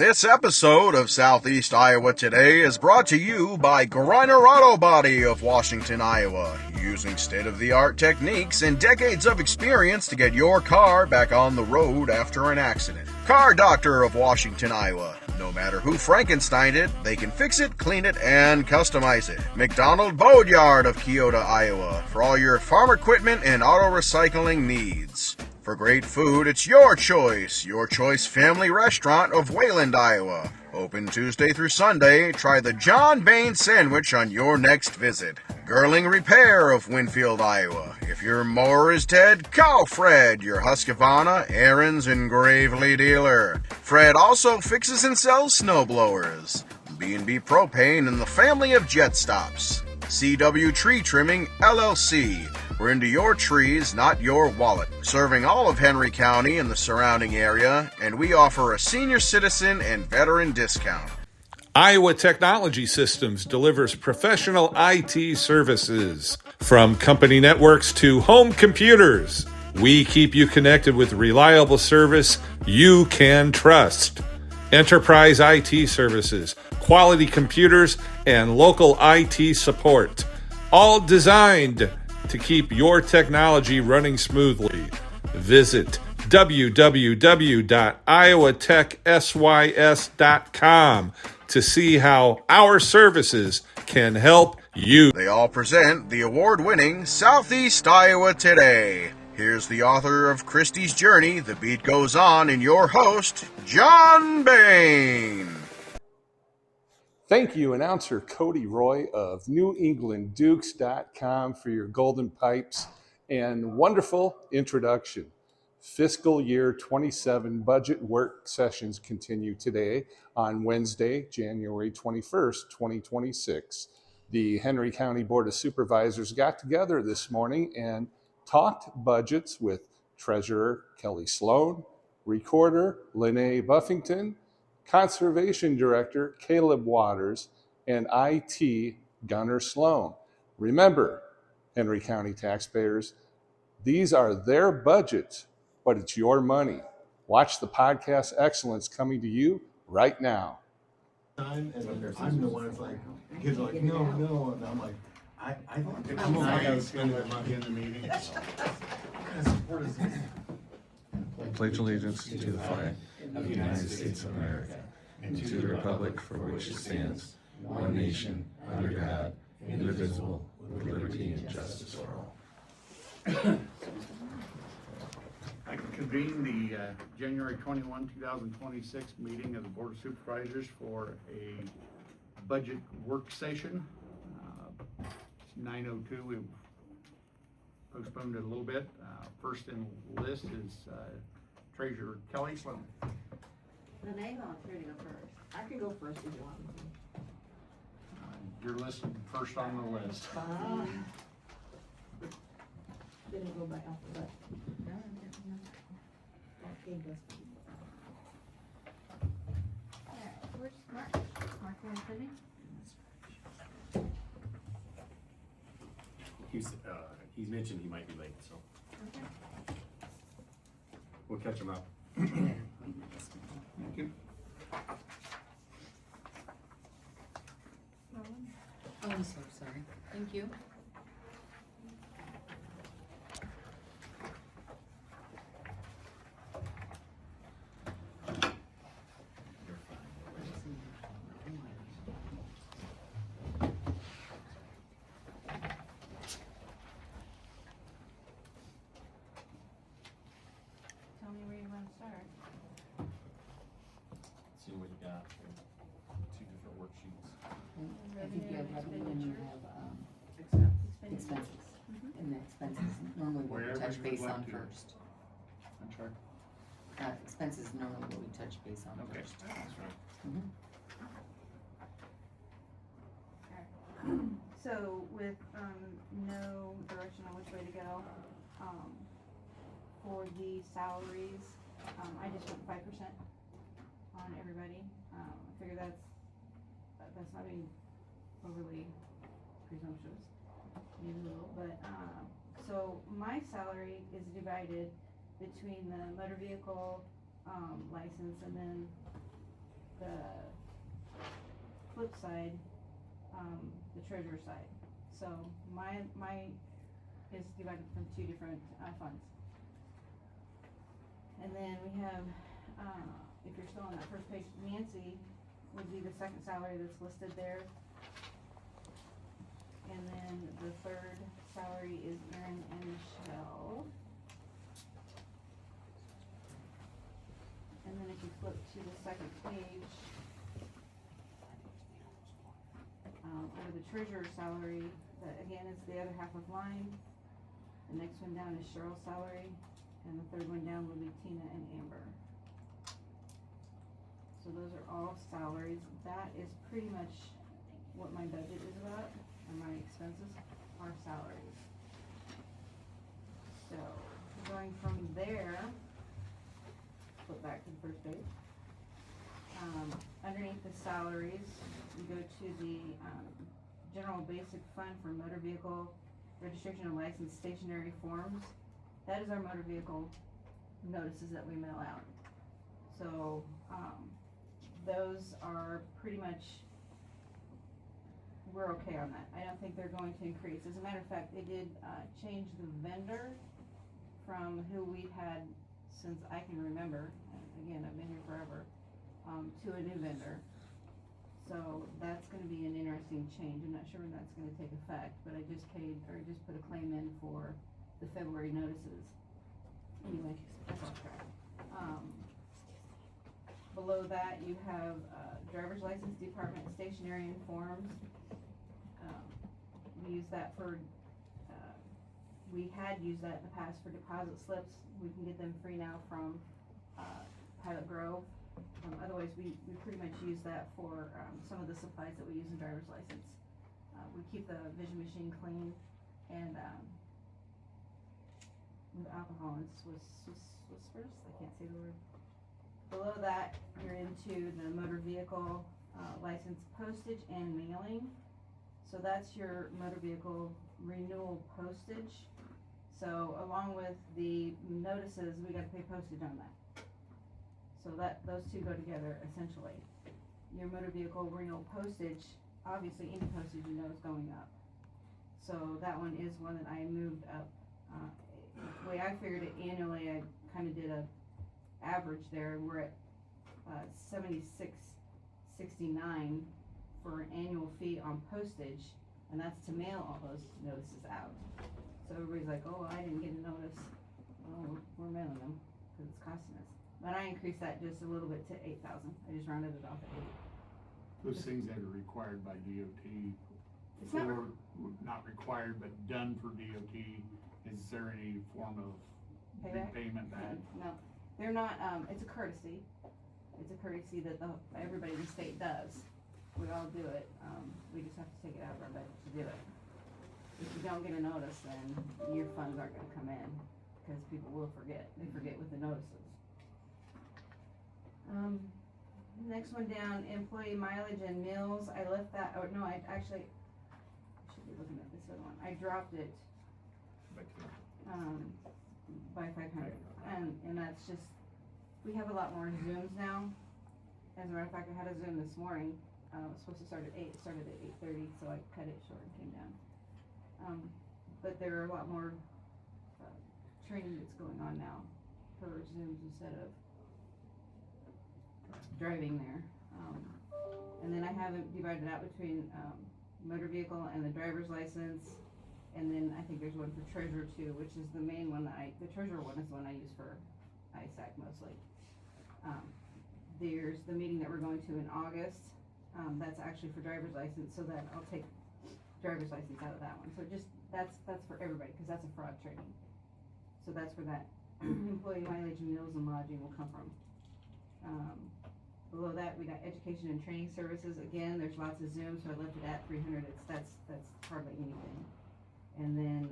This episode of Southeast Iowa Today is brought to you by Griner Auto Body of Washington, Iowa, using state-of-the-art techniques and decades of experience to get your car back on the road after an accident. Car Doctor of Washington, Iowa. No matter who Frankensteined it, they can fix it, clean it, and customize it. McDonald Boatyard of Keota, Iowa, for all your farm equipment and auto recycling needs. For great food, it's your choice family restaurant of Wayland, Iowa. Open Tuesday through Sunday. Try the John Bain sandwich on your next visit. Girling Repair of Winfield, Iowa. If your mower is dead, call Fred, your Husqvarna, Aaron's, and Gravely dealer. Fred also fixes and sells snow blowers. B&B Propane and the family of jet stops. CW Tree Trimming, LLC. We're into your trees, not your wallet. Serving all of Henry County and the surrounding area, and we offer a senior citizen and veteran discount. Iowa Technology Systems delivers professional IT services. From company networks to home computers, we keep you connected with reliable service you can trust. Enterprise IT services, quality computers, and local IT support. All designed to keep your technology running smoothly. Visit www.iowatechsys.com to see how our services can help you. They all present the award-winning Southeast Iowa Today. Here's the author of Christie's Journey, The Beat Goes On, and your host, John Bain. Thank you, announcer Cody Roy of NewEnglandDukes.com for your golden pipes and wonderful introduction. Fiscal year 27 budget work sessions continue today on Wednesday, January 21st, 2026. The Henry County Board of Supervisors got together this morning and talked budgets with Treasurer Kellie Sloan, Recorder Lynnae Buffington, Conservation Director Caleb Waters, and IT Gunner Sloan. Remember, Henry County taxpayers, these are their budgets, but it's your money. Watch the podcast Excellence coming to you right now. And I'm the one that's like, kids are like, no, and I'm like, I gotta spend that money in the meeting. What kind of support is this? Pledge allegiance to the flag of the United States of America and to the republic for which it stands, one nation, under God, indivisible, with liberty and justice for all. I convene the January 21, 2026 meeting of the Board of Supervisors for a budget work session. It's 9:02. We've postponed it a little bit. First in the list is Treasurer Kellie Sloan. Lynnae volunteered to go first. I can go first if you want me to. You're listed first on the list. Didn't go by alphabet. Okay, Alright, where's Mark? Mark Anthony? He's mentioned he might be late, so Okay. we'll catch him up. Thank you. Oh, I'm so sorry. Thank you. Tell me where you want to start. See what you got. Two different worksheets. I think you have revenue and you have expenses. And the expenses normally what we Wherever touch you base would like on to. first. I'm sorry. Expenses normally what we touch base on Okay, first. that's right. Mhm. So with no direction on which way to go, for the salaries, I just went 5% on everybody. I figure that's not being overly presumptuous, maybe a little, but so my salary is divided between the motor vehicle license and then flip side, the treasurer side. So my is divided from two different funds. And then we have, if you're still on that first page, Nancy would be the second salary that's listed there. And then the third salary is Erin and Michelle. And then if you flip to the second page, under the treasurer's salary, that again is the other half of line. The next one down is Cheryl's salary, and the third one down will be Tina and Amber. So those are all salaries. That is pretty much what my budget is about, and my expenses are salaries. So, going from there, flip back to the first page. Underneath the salaries, we go to the general basic fund for motor vehicle registration and license stationary forms. That is our motor vehicle notices that we mail out. So, those are pretty much, we're okay on that. I don't think they're going to increase. As a matter of fact, they did change the vendor from who we've had since I can remember. And again, I've been here forever, to a new vendor. So that's gonna be an interesting change. I'm not sure when that's gonna take effect, but I just paid, or just put a claim in for the February notices. Anyway, that's off track. Below that, you have, driver's license department stationery and forms. We use that for, we had used that in the past for deposit slips. We can get them free now from, Pilot Grove. Otherwise, we pretty much use that for, some of the supplies that we use in driver's license. We keep the vision machine clean, and, with alcohol and Swiss, I can't say the word. Below that, you're into the motor vehicle, license postage and mailing. So that's your motor vehicle renewal postage. So along with the notices, we gotta pay postage on that. So those two go together essentially. Your motor vehicle renewal postage, obviously any postage you know is going up. So that one is one that I moved up. The way I figured it annually, I kinda did a average there. We're at $76.69 for an annual fee on postage, and that's to mail all those notices out. So everybody's like, oh, I didn't get a notice. Well, we're mailing them because it's costing us. But I increased that just a little bit to 8,000. I just rounded it off at 8. Those things that are required by DOT, It's not, or not required but done for DOT, is there any form of Payback? repayment that? no, they're not. It's a courtesy. It's a courtesy that everybody in the state does. We all do it. We just have to take it out of our budget to do it. If you don't get a notice, then your funds aren't going to come in because people will forget. They forget with the notices. Next one down, employee mileage and meals. I left that. Oh no, I should be looking at this other one. I dropped it by 500, and that's just, we have a lot more Zooms now. As a matter of fact, I had a Zoom this morning. It was supposed to start at 8, it started at 8:30, so I cut it short and came down. But there are a lot more training that's going on now per Zooms instead of driving there. And then I have it divided out between motor vehicle and the driver's license. And then I think there's one for treasurer too, which is the main one the treasurer one is the one I use for ISAC mostly. There's the meeting that we're going to in August. That's actually for driver's license, so that I'll take driver's license out of that one. So just, that's for everybody, cause that's a fraud training. So that's where that employee mileage and meals and lodging will come from. Below that, we got education and training services. Again, there's lots of Zooms, so I left it at 300. That's hardly anything. And then,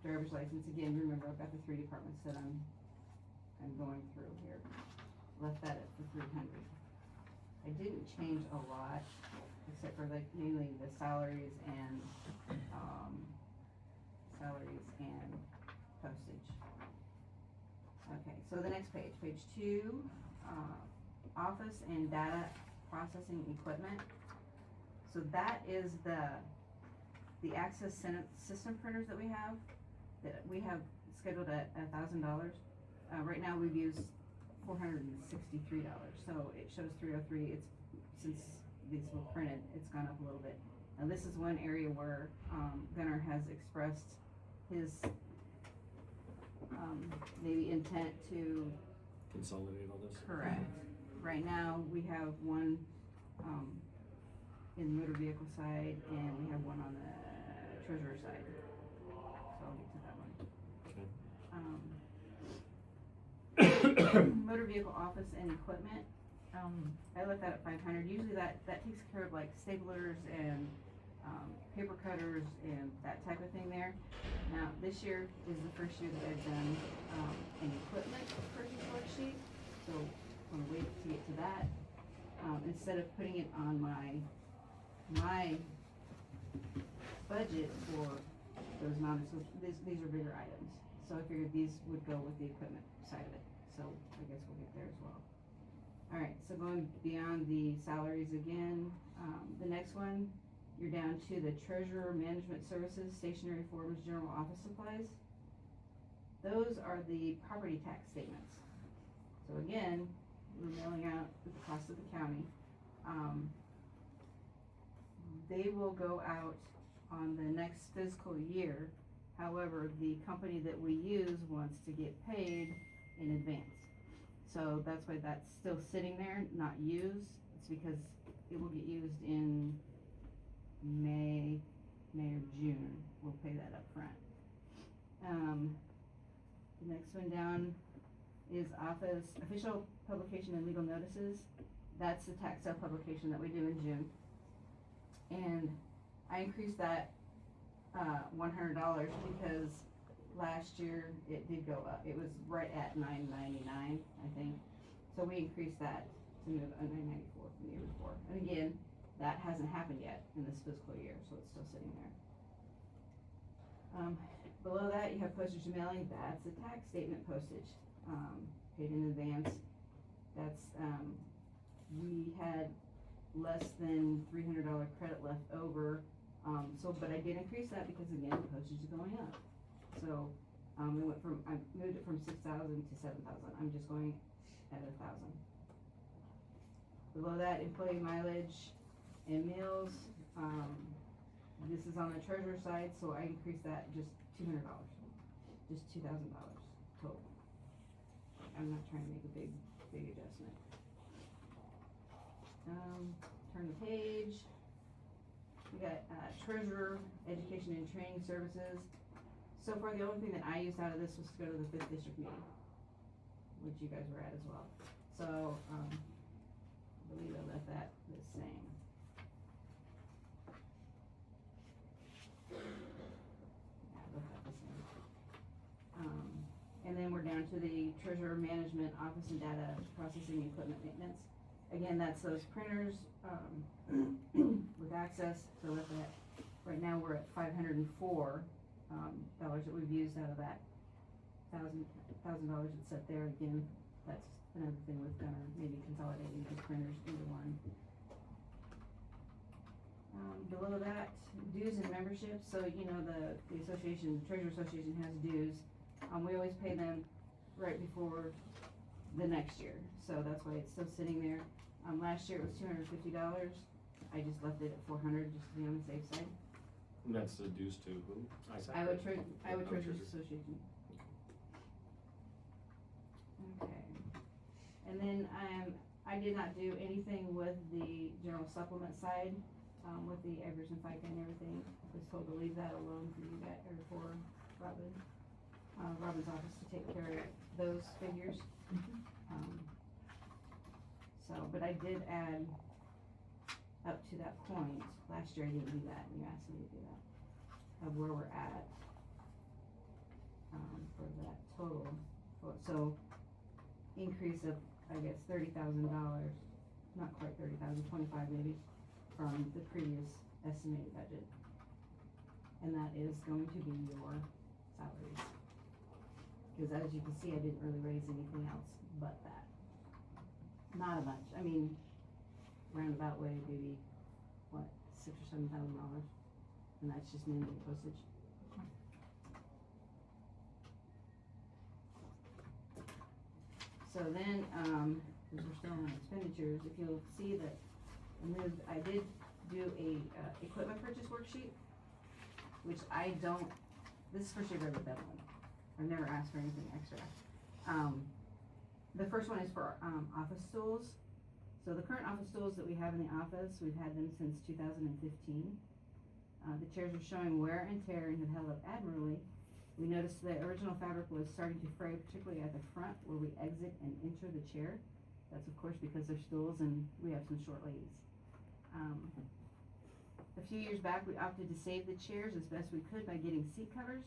driver's license, again, remember I've got the 3 departments that I'm going through here. Left that at the 300. I didn't change a lot, except for like mainly the salaries and postage. Okay, so the next page, page 2, office and data processing equipment. So that is the Access System printers that we have scheduled at $1,000. Right now we've used $463, so it shows 303. It's, since these were printed, it's gone up a little bit. Now this is one area where Gunnar has expressed his maybe intent to Consolidate all this? correct. Right now, we have one in the motor vehicle side, and we have one on the treasurer side. So I'll get to that one. Motor vehicle office and equipment, I left that at 500. Usually that takes care of like staplers and paper cutters and that type of thing there. Now, this year is the first year that I've done an equipment purchase worksheet, so I'm gonna wait to get to that. Instead of putting it on my budget for those amounts, so these are bigger items. So I figured these would go with the equipment side of it, so I guess we'll get there as well. Alright, so going beyond the salaries again, the next one, you're down to the treasurer management services, stationery forms, general office supplies. Those are the property tax statements. So again, we're mailing out the cost of the county. They will go out on the next fiscal year. However, the company that we use wants to get paid in advance. So that's why that's still sitting there, not used. It's because it will get used in May or June. We'll pay that up front. The next one down is office official publication and legal notices. That's the tax sale publication that we do in June. And I increased that $100 because last year it did go up. It was right at $9.99, I think. So we increased that to move $9.94 from the year before. And again, that hasn't happened yet in this fiscal year, so it's still sitting there. Below that, you have postage and mailing. That's the tax statement postage, paid in advance. That's, we had less than $300 credit left over. But I did increase that because again, postage is going up. So, I moved it from 6,000 to 7,000. I'm just going at 1,000. Below that, employee mileage and meals. This is on the treasurer side, so I increased that just $200, just $2,000 total. I'm not trying to make a big adjustment. Turn the page. We got treasurer, education and training services. So far, the only thing that I used out of this was to go to the 5th district meeting, which you guys were at as well. So, I believe I left that the same. Yeah, I left that the same. And then we're down to the treasurer management, office and data processing equipment maintenance. Again, that's those printers, with access, so left that. Right now, we're at $504 that we've used out of that $1,000 that's set there. Again, that's another thing with Gunnar, maybe consolidating these printers into one. Below that, dues and memberships. So you know the association, the Treasurer Association has dues. We always pay them right before the next year, so that's why it's still sitting there. Last year it was $250. I just left it at $400 just to be on the safe side. And that's the dues to who? Iowa Treasurers Association. Okay. And then I did not do anything with the general supplement side, with the Evers and FICA and everything. I was told to leave that alone for you guys, or for Robin's office to take care of those figures. But I did add up to that point. Last year I didn't do that, and you asked me to do that, of where we're at for that total. So increase of, I guess, $30,000, not quite 30,000, 25 maybe, from the previous estimated budget. And that is going to be your salaries. Because as you can see, I didn't really raise anything else but that. Not a bunch. I mean, roundabout way, maybe, what, $6,000 or $7,000, and that's just mainly postage. So then, because we're still on expenditures, if you'll see that I did do a equipment purchase worksheet, which this is the first year I've ever done one. I've never asked for anything extra. The first one is for office stools. So the current office stools that we have in the office, we've had them since 2015. The chairs are showing wear and tear and have held up admirably. We noticed the original fabric was starting to fray, particularly at the front where we exit and enter the chair. That's of course because they're stools and we have some short ladies. A few years back, we opted to save the chairs as best we could by getting seat covers.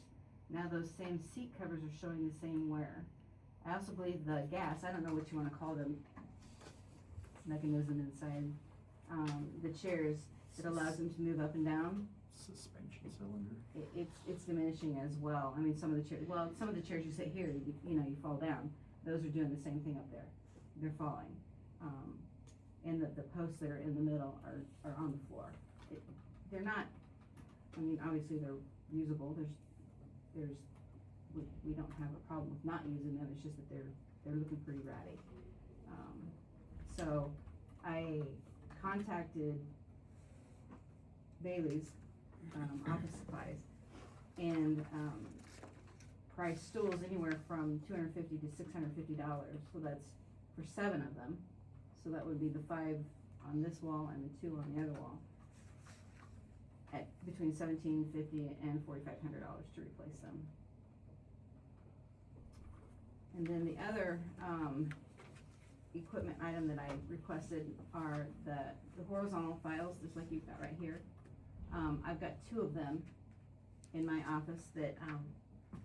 Now those same seat covers are showing the same wear. I also believe the gas, I don't know what you want to call them, mechanism inside the chairs that allows them to move up and down. Suspension cylinder. It's diminishing as well. I mean, some of the chairs you sit here, you fall down. Those are doing the same thing up there. They're falling. And the posts that are in the middle are on the floor. They're not, I mean, obviously they're usable. We don't have a problem with not using them. It's just that they're looking pretty ratty. So I contacted Bailey's office supplies and priced stools anywhere from $250 to $650. So that's for 7 of them. So that would be the 5 on this wall and the 2 on the other wall, at between $1,750 and $4,500 to replace them. And then the other equipment item that I requested are the horizontal files, just like you've got right here. I've got 2 of them in my office that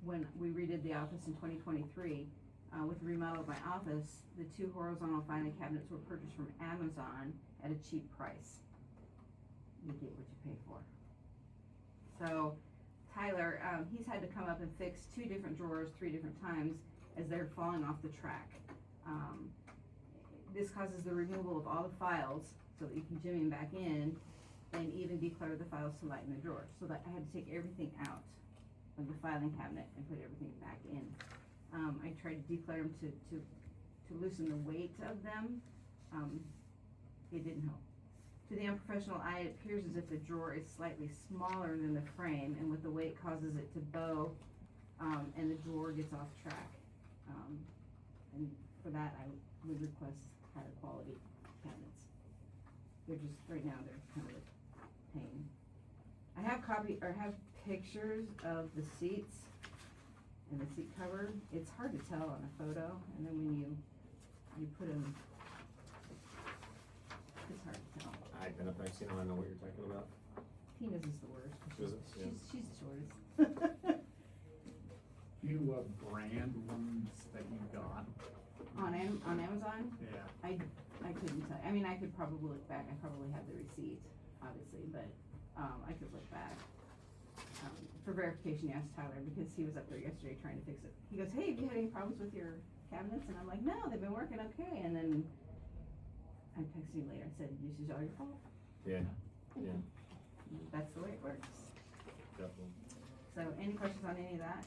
when we redid the office in 2023, with the remodel of my office, the 2 horizontal filing cabinets were purchased from Amazon at a cheap price. You get what you pay for. So Tyler, he's had to come up and fix 2 different drawers 3 different times as they're falling off the track. This causes the removal of all the files so that you can jimmy them back in and even declutter the files to lighten the drawers. So that I had to take everything out of the filing cabinet and put everything back in. I tried to declutter them to loosen the weight of them. It didn't help. To the unprofessional eye, it appears as if the drawer is slightly smaller than the frame, and with the weight causes it to bow, and the drawer gets off track. And for that, I would request higher quality cabinets. They're just, right now, they're kind of a pain. I have pictures of the seats and the seat cover. It's hard to tell on a photo, and then when you put them, it's hard to tell. I've been up there, seen them, I know what you're talking about. Tina's is the worst. Is it? Yeah. She's the shortest. Do you brand ones that you got? On Amazon? Yeah. I couldn't tell. I mean, I could probably look back. I probably have the receipt, obviously, but I could look back. For verification, you asked Tyler because he was up there yesterday trying to fix it. He goes, "Hey, have you had any problems with your cabinets?" And I'm like, "No, they've been working okay." And then I texted him later and said, "This is all your fault." Yeah, yeah, That's the way it works. definitely. So, any questions on any of that?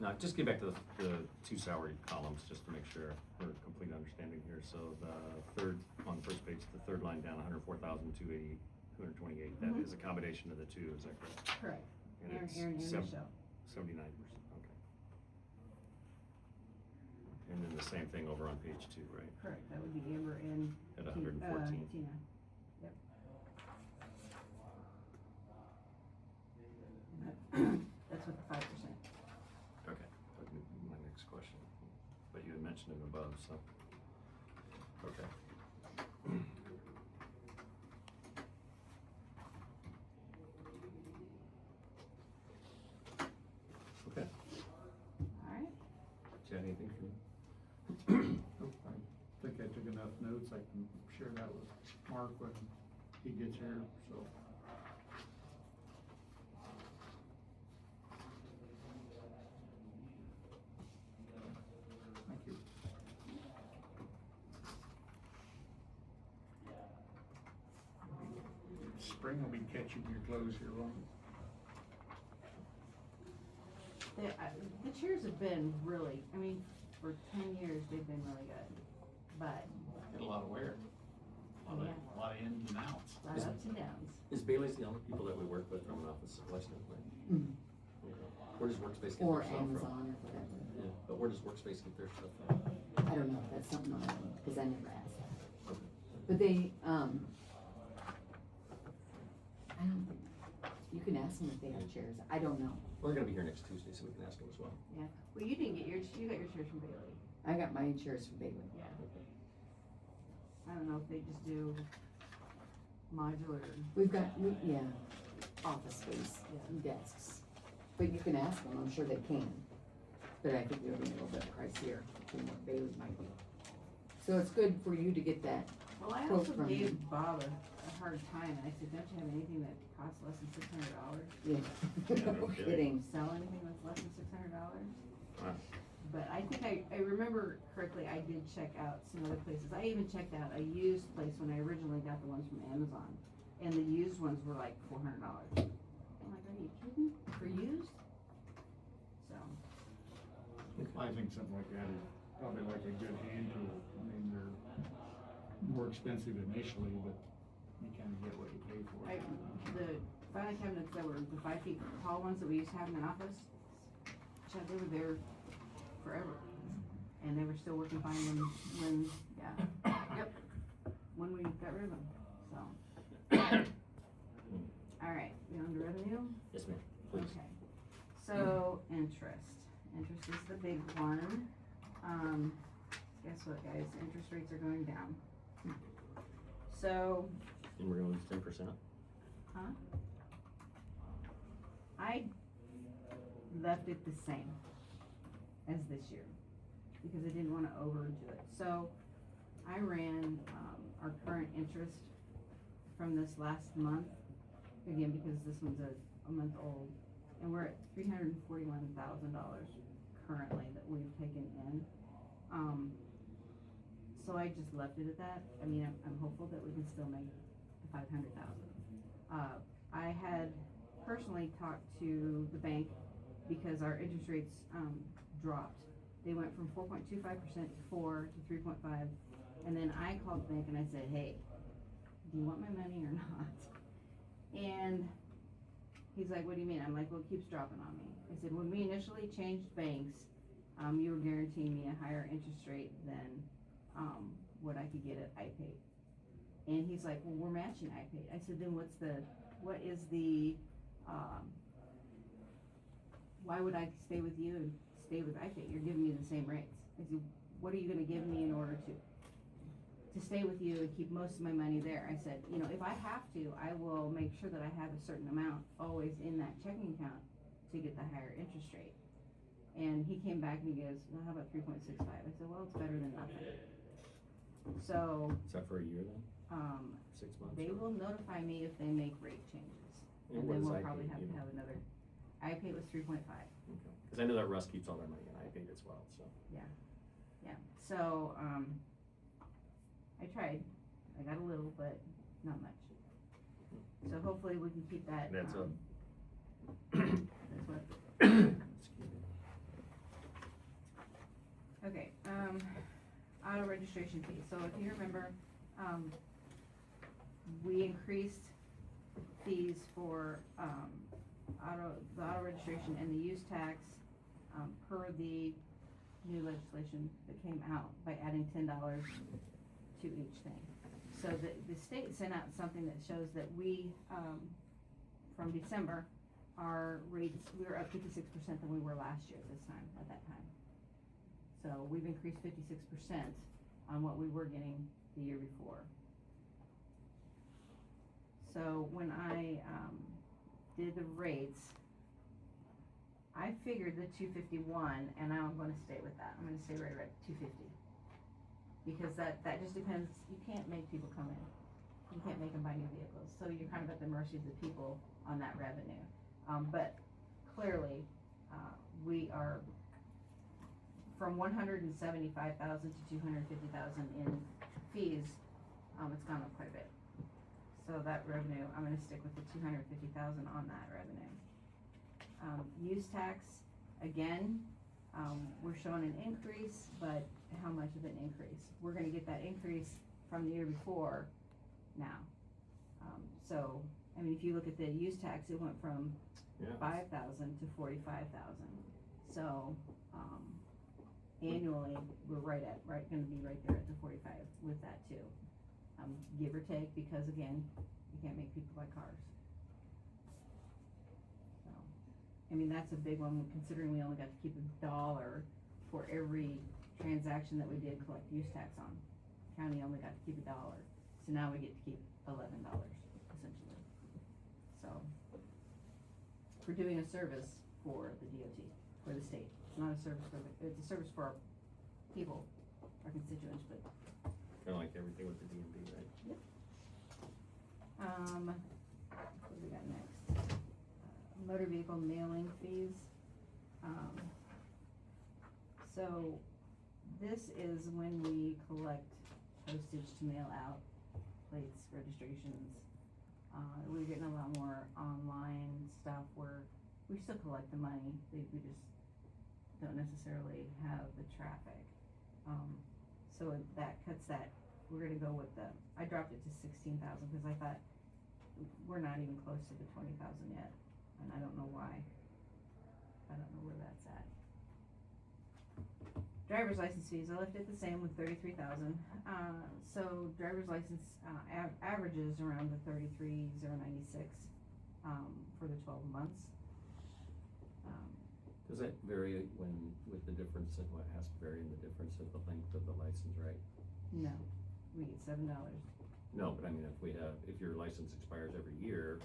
Now, just get back to the 2 salary columns, just to make sure for complete understanding here. So the third, on the first page, the third line down, 104,228, that is a combination of the 2, is that correct? Correct. And Aaron it's and Michelle. 79%, okay. And then the same thing over on page 2, right? Correct. That would be Amber and At 114. Tina. Yep. That's with the 5%. Okay, that would be my next question, but you had mentioned it above, so, okay. Okay, All right. do you have anything for me? Nope, I think I took enough notes. I can share that with Mark when he gets here, so. Thank you. Spring will be catching your clothes here, won't it? The chairs have been really, I mean, for 10 years, they've been really good, but, Had a lot of wear. A lot of ins and outs. a lot of ups and downs. Is Bailey's the only people that we work with from an office supply standpoint? Mhm. Where does Workspace get Or their stuff from? Amazon or whatever. Yeah, but where does Workspace get their stuff from? I don't know, that's something I don't know, cause I never asked that. But they, I don't think, you can ask them if they have chairs, I don't know. We're gonna be here next Tuesday, so we can ask them as well. Yeah, well, you didn't get you got your chairs from Bailey. I got my chairs from Bailey. Yeah. I don't know if they just do modular. We've got, yeah, office space, and desks, but you can ask them, I'm sure they can. But I think they're a little bit pricier than what Bailey might be. So it's good for you to get that. Well, I Quote also from gave him. Bob a hard time, and I said, don't you have anything that costs less than $600? Yeah, no no kidding. kidding. Sell anything that's less than $600? Wow. But I think I remember correctly, I did check out some other places. I even checked out a used place when I originally got the ones from Amazon. And the used ones were like $400. I'm like, are you kidding? For used? So, I think something like that is probably like a good hand tool. I mean, they're more expensive initially, but you kind of get what you pay for. the filing cabinets that were the 5 feet tall ones that we used to have in the office, Chad, they were there forever. And they were still working fine when when we got rid of them, so. All right, we on to revenue? Yes, ma'am, please. Okay, so interest is the big one. Guess what, guys, interest rates are going down. So, And we're gonna lose 10%? I left it the same as this year, because I didn't wanna overdo it. So, I ran, our current interest from this last month, again, because this one's a month old, and we're at $341,000 currently that we've taken in. So I just left it at that. I mean, I'm hopeful that we can still make the 500,000. I had personally talked to the bank because our interest rates, dropped. They went from 4.25% to 4 to 3.5, and then I called the bank and I said, hey, do you want my money or not? And he's like, what do you mean? I'm like, well, it keeps dropping on me. I said, when we initially changed banks, you were guaranteeing me a higher interest rate than what I could get at iPay. And he's like, well, we're matching iPay. I said, then what is the, why would I stay with you and stay with iPay? You're giving me the same rates. I said, what are you gonna give me in order to stay with you and keep most of my money there? I said, you know, if I have to, I will make sure that I have a certain amount always in that checking account to get the higher interest rate. And he came back and he goes, well, how about 3.65? I said, well, it's better than nothing. So, Is that for a year then? 6 months? they or- will notify me if they make rate changes. And And what then is we'll iPay, probably have you to know? have another, iPay was 3.5. Okay. Cause I know that Russ keeps all their money in iPay as well, so. Yeah, so, I tried, I got a little, but not much. So hopefully we can keep that, That's a, that's what, excuse me. okay, auto registration fee, so if you remember, we increased fees for, the auto registration and the use tax, per the new legislation that came out by adding $10 to each thing. So the state sent out something that shows that we, from December, our rates, we were up 56% than we were last year at that time. So we've increased 56% on what we were getting the year before. So when I, did the rates, I figured the 251, and I'm gonna stay with that. I'm gonna stay right at 250. Because that just depends, you can't make people come in. You can't make them buy new vehicles, so you're kind of at the mercy of the people on that revenue. But clearly, we are from 175,000 to 250,000 in fees, it's gone up quite a bit. So that revenue, I'm gonna stick with the 250,000 on that revenue. Use tax, again, we're showing an increase, but how much of an increase? We're gonna get that increase from the year before now. So, I mean, if you look at the use tax, it went from Yeah. 5,000 to 45,000. So, annually, we're gonna be right there at the 45 with that too. Give or take, because again, you can't make people buy cars. So, I mean, that's a big one, considering we only got to keep $1 for every transaction that we did collect use tax on. County only got to keep $1, so now we get to keep $11, essentially. So, we're doing a service for the DOT, for the state. It's not a service for it's a service for our people, our constituents, but. Kinda like everything with the DMV, right? Yep. What do we got next? Motor vehicle mailing fees. So this is when we collect postage to mail out plates, registrations. We're getting a lot more online stuff where we still collect the money, we just don't necessarily have the traffic. So that cuts that, we're gonna go with I dropped it to 16,000, cause I thought we're not even close to the 20,000 yet, and I don't know why. I don't know where that's at. Driver's license fees, I left it the same with 33,000. So driver's license, averages around the 33,096, for the 12 months. Does that vary with the difference in what has to vary in the difference of the length of the license, right? No, we get $7. No, but I mean, if your license expires every year.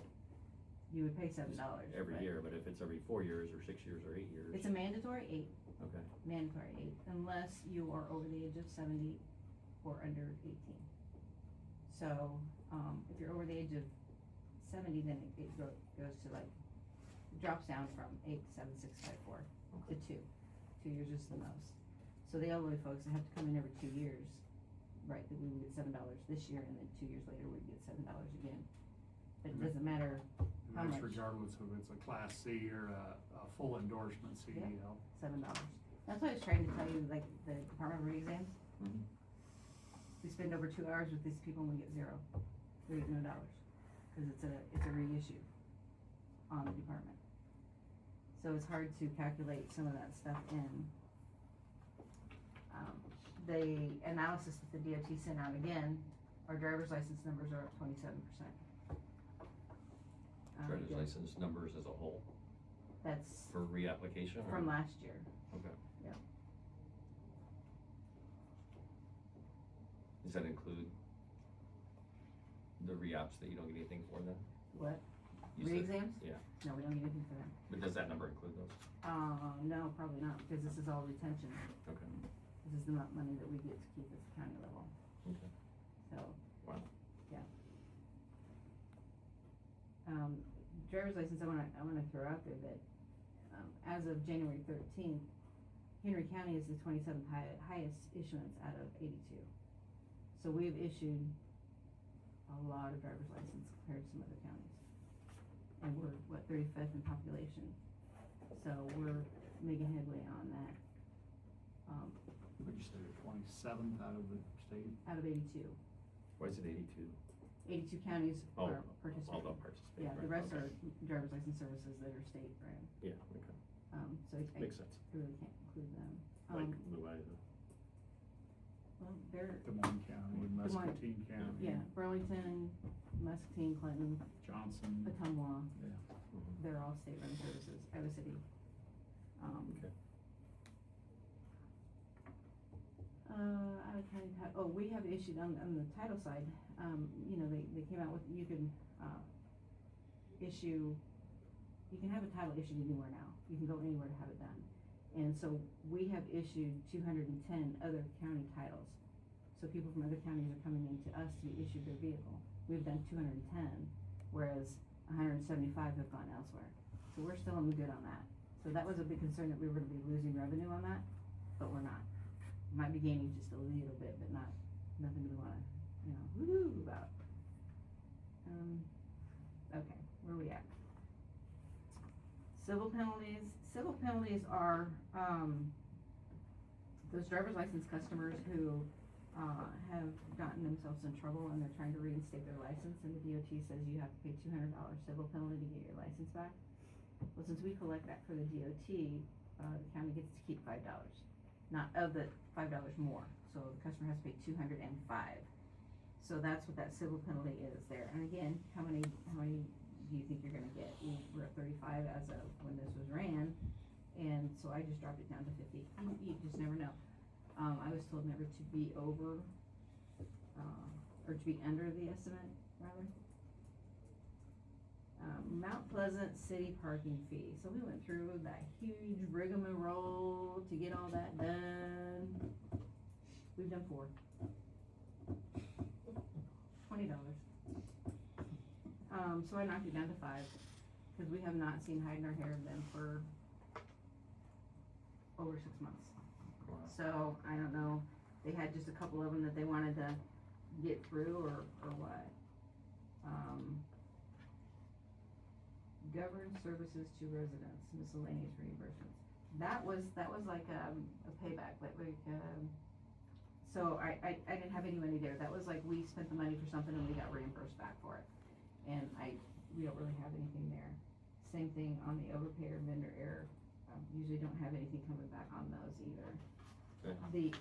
You would pay $7. Every right? year, but if it's every 4 years or 6 years or 8 years. It's a mandatory 8. Okay. Mandatory 8, unless you are over the age of 70 or under 18. So, if you're over the age of 70, then it goes to drops down from 87654 to 2. 2 years is the most. So the elderly folks that have to come in every 2 years, right, that we would get $7 this year, and then 2 years later we'd get $7 again. But it doesn't matter how And that's much. regardless of it's a Class C or a full endorsement Yeah. CEO. $7. That's why I was trying to tell you, like, the Department of Re-exams. Mhm. We spend over 2 hours with these people and we get $0. We get no dollars, cause it's a reissue on the department. So it's hard to calculate some of that stuff in. The analysis that the DOT sent out again, our driver's license numbers are up 27%. Driver's license numbers as a whole That's for reapplication? or- from last year. Okay. Yeah. Does that include the re-ops that you don't get anything for then? What? You said- Re-exams? Yeah, No, we don't get anything for them. but does that number include those? No, probably not, because this is all retention. Okay. This is the money that we get to keep at the county level, Okay. so. Wow. Yeah. Driver's license, I wanna throw out there that, as of January 13th, Henry County is the 27th highest issuance out of 82. So we've issued a lot of driver's license compared to some other counties. And we're, 35th in population, so we're making headway on that. Would you say the 27th out of the state? Out of 82. Why is it 82? 82 counties Oh, are participating. all don't participate. Yeah, the right, rest okay. are driver's license services that are state ran. Yeah, okay. So I Makes sense. really can't include them. Like Louisa. Well, they're, Des Moines County, Muscatine County. yeah, Burlington, Muscatine, Clinton, Johnson. Ottumwa, Yeah. Mhm. they're all state run services, Iowa City. Okay. Iowa County, we have issued on the title side, they came out with, you can, issue, you can have a title issued anywhere now, you can go anywhere to have it done. And so we have issued 210 other county titles, so people from other counties are coming into us to be issued their vehicle. We've done 210, whereas 175 have gone elsewhere, so we're still in the good on that. So that was a big concern, that we were gonna be losing revenue on that, but we're not. Might be gaining just a little bit, but nothing we wanna, woo-hoo about. Civil penalties are, those driver's license customers who, have gotten themselves in trouble and they're trying to reinstate their license, and the DOT says you have to pay $200 civil penalty to get your license back. Well, since we collect that for the DOT, the county gets to keep $5, not of the $5 more, so the customer has to pay $205. So that's what that civil penalty is there, and again, how many do you think you're gonna get? We're at 35 as of when this was ran, and so I just dropped it down to 50. You just never know. I was told never to be over, or to be under the estimate, rather. Mount Pleasant city parking fee. So we went through that huge rigmarole to get all that done. We've done 4. $20. So I knocked it down to 5, because we have not seen hide nor hair of them for over 6 months. So I don't know, they had just a couple of them that they wanted to get through or what. Governed services to residents, miscellaneous reimbursements. That was like a payback, so I didn't have any money there. That was like we spent the money for something and we got reimbursed back for it. And we don't really have anything there. Same thing on the overpay or vendor error. Usually don't have anything coming back on those either. Okay. The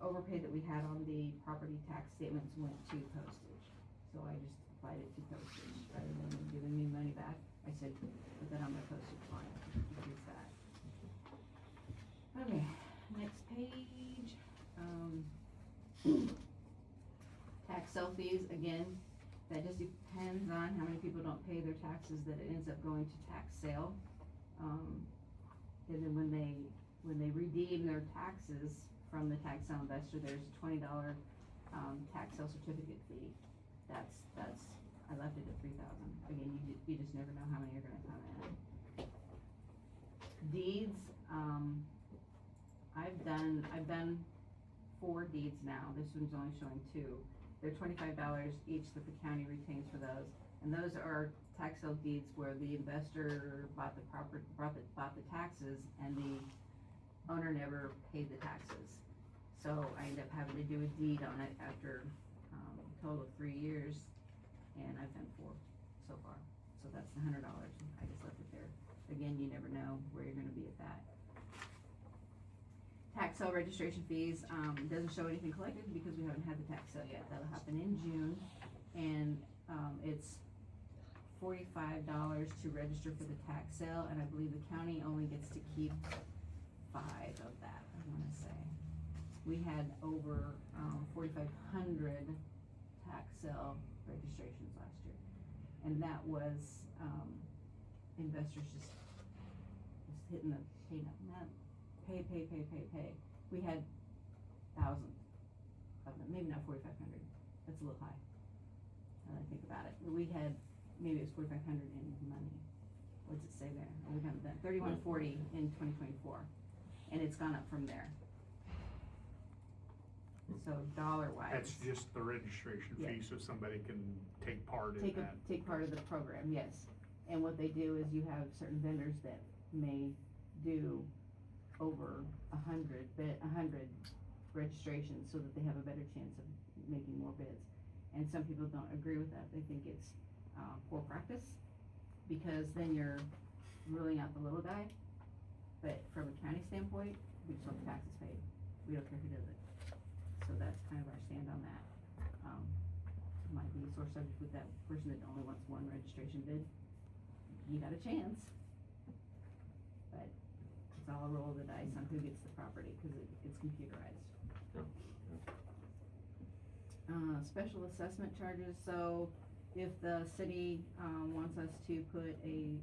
overpay that we had on the property tax statements went to postage. So I just applied it to postage rather than giving me money back. I said, put that on my postage line, use that. Okay, next page. Tax sale fees, again, that just depends on how many people don't pay their taxes that it ends up going to tax sale. And then when they redeem their taxes from the tax sale investor, there's a $20 tax sale certificate fee. That's I left it at 3,000. Again, you just never know how many are gonna come in. Deeds, I've done 4 deeds now. This one's only showing 2. They're $25 each that the county retains for those, and those are tax sale deeds where the investor bought the property, bought the taxes, and the owner never paid the taxes. So I ended up having to do a deed on it after a total of 3 years, and I've done 4 so far. So that's the $100. I just left it there. Again, you never know where you're gonna be at that. Tax sale registration fees, it doesn't show anything collected because we haven't had the tax sale yet. That'll happen in June, and it's $45 to register for the tax sale, and I believe the county only gets to keep 5 of that, I wanna say. We had over 4,500 tax sale registrations last year, and that was investors just hitting the pay. We had thousands of them, maybe not 4,500. That's a little high. Now that I think about it, but we had maybe it was 4,500 in money. What's it say there? Oh, we haven't done 3,140 in 2024, and it's gone up from there. So dollar-wise, That's just the registration fee, so somebody can take part in that. Take part of the program, yes. And what they do is you have certain vendors that may do over 100 registrations so that they have a better chance of making more bids. And some people don't agree with that. They think it's poor practice, because then you're ruling out the little guy. But from a county standpoint, we just want the taxes paid. We don't care who does it. So that's kind of our stand on that. Might be a sore subject with that person that only wants 1 registration bid. You got a chance, but it's all a roll of the dice on who gets the property, because it's computerized. Special assessment charges. So if the city wants us to put an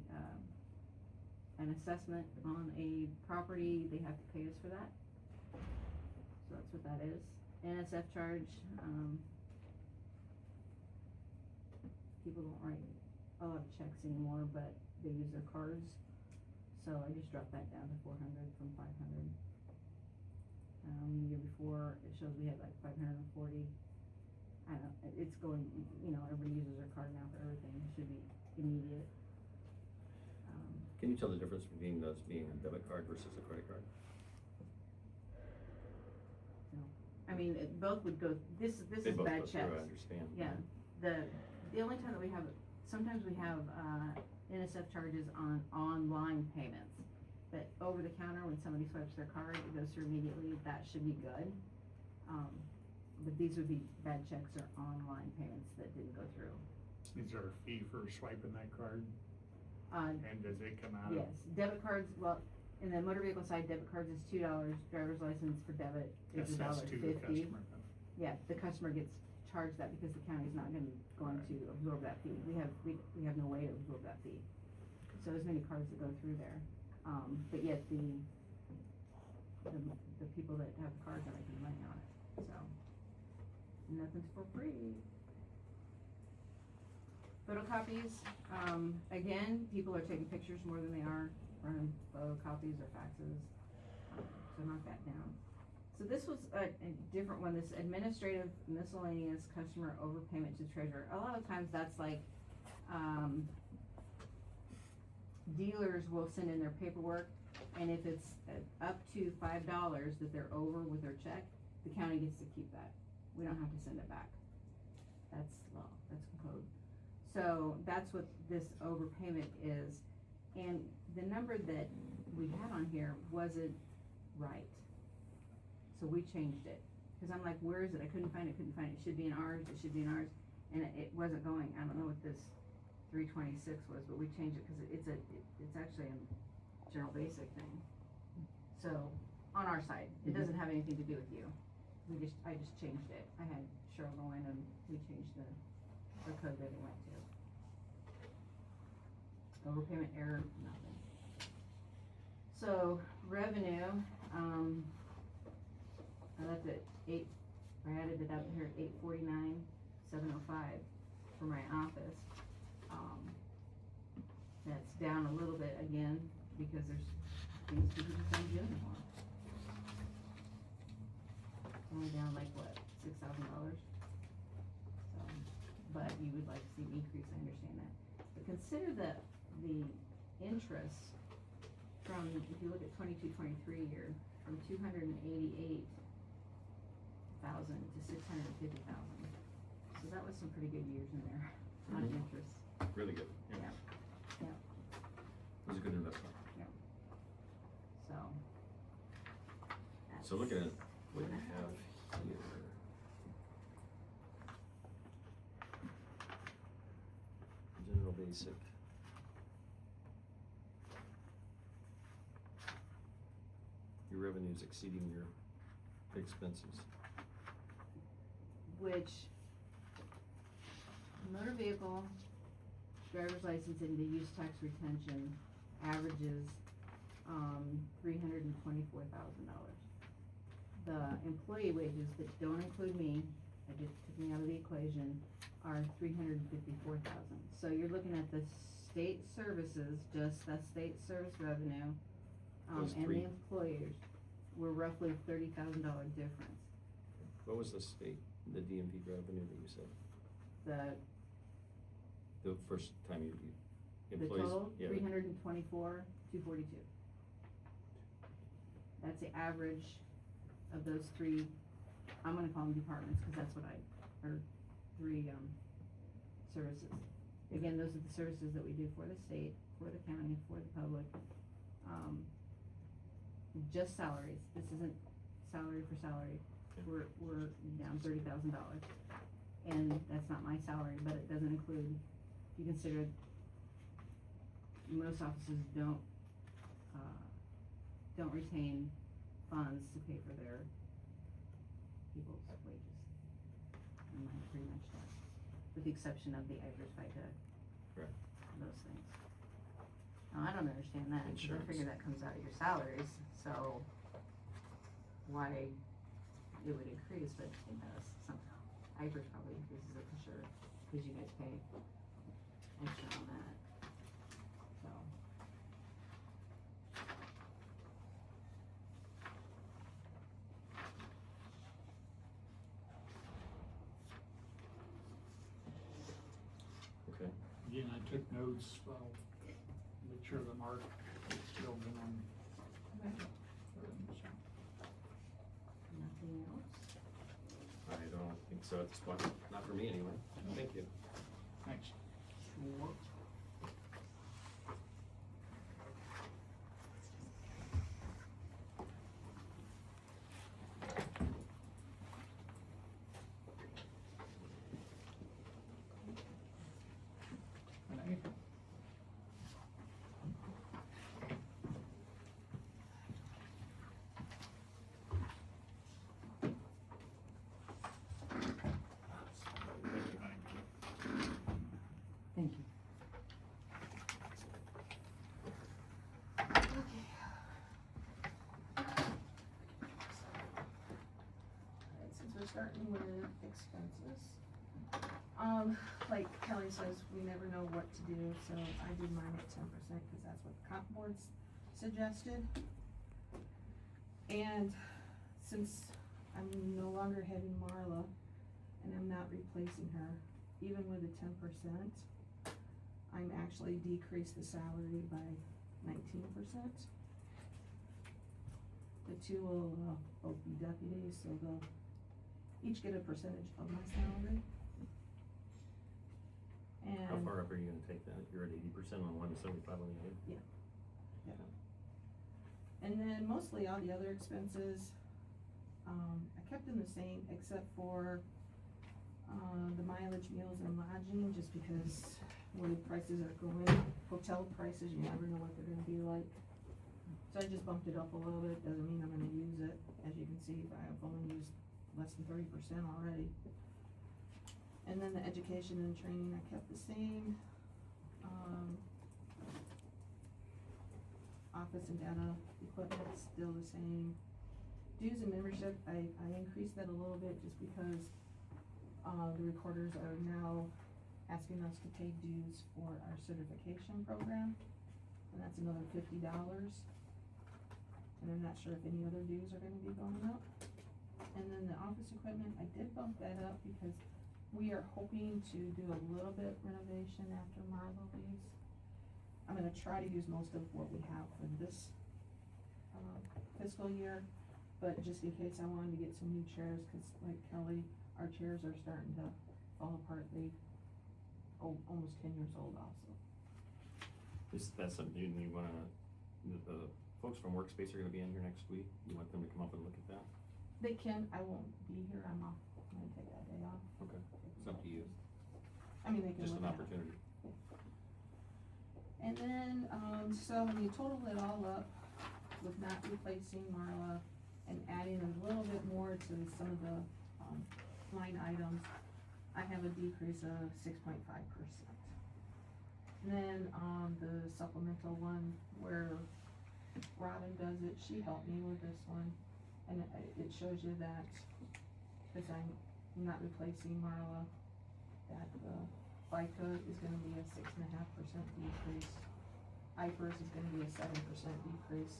assessment on a property, they have to pay us for that. So that's what that is. NSF charge, people don't write a lot of checks anymore, but they use their cards. So I just dropped that down to 400 from 500. The year before, it shows we had like 540. I don't know, it's going, everybody uses their card now for everything. It should be immediate. Can you you tell the difference between those being a debit card versus a credit card? I mean, both would go, this They is both bad go through, checks. I understand. Yeah, the only time that we have, sometimes we have, NSF charges on online payments. But over the counter, when somebody swipes their card, it goes through immediately, that should be good. But these would be bad checks or online payments that didn't go through. Is there a fee for swiping that card? Uh, And does it come out of? yes, debit cards, well, in the motor vehicle side, debit cards is $2, driver's license for debit is Assessed to the $1.50. customer? Yeah, the customer gets charged that because the county's not going to absorb that fee. We have no way to absorb that fee. So there's many cards that go through there. But yet the people that have the cards are making money on it, so. Nothing's for free. Photocopies, again, people are taking pictures more than they are running photocopies or faxes, so knock that down. So this was a different one, this administrative miscellaneous customer overpayment to treasurer. A lot of times that's like, dealers will send in their paperwork, and if it's up to $5 that they're over with their check, the county gets to keep that. We don't have to send it back. That's law, that's code. So that's what this overpayment is. And the number that we had on here wasn't right. So we changed it. Cause I'm like, where is it? I couldn't find it, It should be in ours, And it wasn't going. I don't know what this 326 was, but we changed it cause it's actually a general basic thing. So on our side, it doesn't have anything to do with you. I just changed it. I had Cheryl go in and we changed the code that it went to. Overpayment error, nothing. So revenue, I left it I added it up here at 849,705 for my office. That's down a little bit again because there's things people just don't do anymore. Only down like what, $6,000? So, but you would like to see an increase, I understand that. But consider the interest from, if you look at 22-23 year, from 288,000 to 650,000. So that was some pretty good years in there, a lot of interest. Really good, yeah. Yeah. It was a good investment. So. So looking at what you have here. General basic. Your revenue's exceeding your expenses. Which motor vehicle, driver's license, and the use tax retention averages $324,000. The employee wages that don't include me, I just took me out of the equation, are $354,000. So you're looking at the state services, just the state service revenue, Those and three. the employers were roughly $30,000 difference. What was the state, the DMV revenue that you said? The first time you The employees? total, Yeah. 324,242. That's the average of those three, I'm gonna call them departments, cause that's what or three, services. Again, those are the services that we do for the state, for the county, for the public. Just salaries, this isn't salary for salary, Okay. we're down $30,000. And that's not my salary, but it doesn't include, if you consider, most offices don't retain funds to pay for their people's wages. And mine pretty much does, with the exception of the IRS, FICA, Right. those things. Now, I don't understand that, because I Insurance. figure that comes out of your salaries, so why it would increase, but it does somehow. IRS probably increases it for sure, because you guys pay extra on that, so. Okay. Again, I took notes, I'll make sure that Mark fills in on. Okay. So. Nothing else? I don't think so at this point, not for me anyway. Thank you. Thanks. Sure. Lynnae? Thank you. Alright, since we're starting with expenses, like Kelly says, we never know what to do, so I did mine at 10%, cause that's what the comp boards suggested. And since I'm no longer having Marla, and I'm not replacing her, even with the 10%, I'm actually decreased the salary by 19%. The two will both be deputies, so they'll each get a percentage of my salary. How And far up are you gonna take that? You're at 80% on 175 on the other? And then mostly all the other expenses, I kept them the same except for, the mileage, meals and lodging, just because where the prices are going, hotel prices, you never know what they're gonna be like. So I just bumped it up a little bit, doesn't mean I'm gonna use it, as you can see, I've only used less than 30% already. And then the education and training, I kept the same, office and data equipment, still the same. Dues and membership, I increased that a little bit just because, the recorders are now asking us to pay dues for our certification program, and that's another $50. And I'm not sure if any other dues are gonna be going up. And then the office equipment, I did bump that up because we are hoping to do a little bit renovation after Marla leaves. I'm gonna try to use most of what we have for this, fiscal year, but just in case I wanted to get some new chairs, cause like Kelly, our chairs are starting to fall apart, they almost 10 years old also. Is that something you wanna, the folks from Workspace are gonna be in here next week? You want them to come up and look at that? They can, I won't be here, I'm off, I'm gonna take that day off. Okay, it's up to you. I mean, they can Just look an at it. opportunity. And then, so when you total it all up, with not replacing Marla and adding a little bit more to some of the, line items, I have a decrease of 6.5%. And then, the supplemental one where Robin does it, she helped me with this one, and it shows you that, cause I'm not replacing Marla, that the FICA is gonna be a 6.5% decrease. IFRS is gonna be a 7% decrease,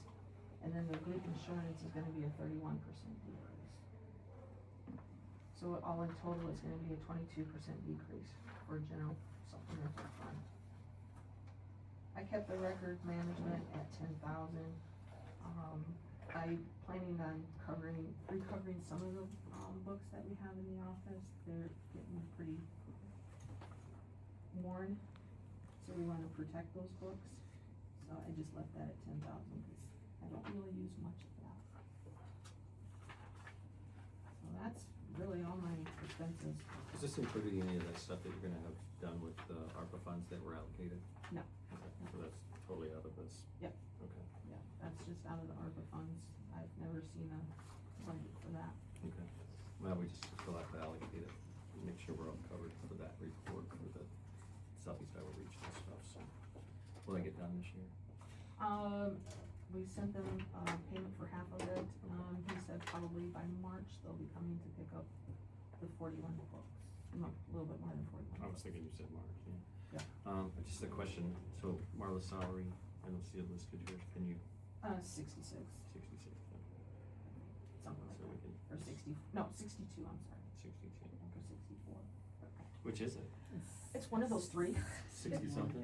and then the group insurance is gonna be a 31% decrease. So all in total, it's gonna be a 22% decrease for general supplemental fund. I kept the record management at 10,000. I'm planning on recovering some of the, books that we have in the office. They're getting pretty worn, so we wanna protect those books. So I just left that at 10,000, cause I don't really use much of that. So that's really all my expenses. Is this including any of that stuff that you're gonna have done with the ARPA funds that were allocated? No. Okay, so that's totally out of this? Yep. Okay, Yeah, that's just out of the ARPA funds. I've never seen a budget for that. okay. Well, we just still have to allocate it, make sure we're all covered for that report for the Southeast Iowa region and stuff, so. Will I get done this year? We sent them, payment for half of it. He said probably by March they'll be coming to pick up the 41 books. No, a little bit more than 41. I was thinking you said March, yeah. Yeah. Just a question, so Marla's salary, I don't see it listed here, can you, 66, 66, something like so we that. can. Or 62, I'm sorry. 62, Or 64. which is it? It's one of those three. 60 something?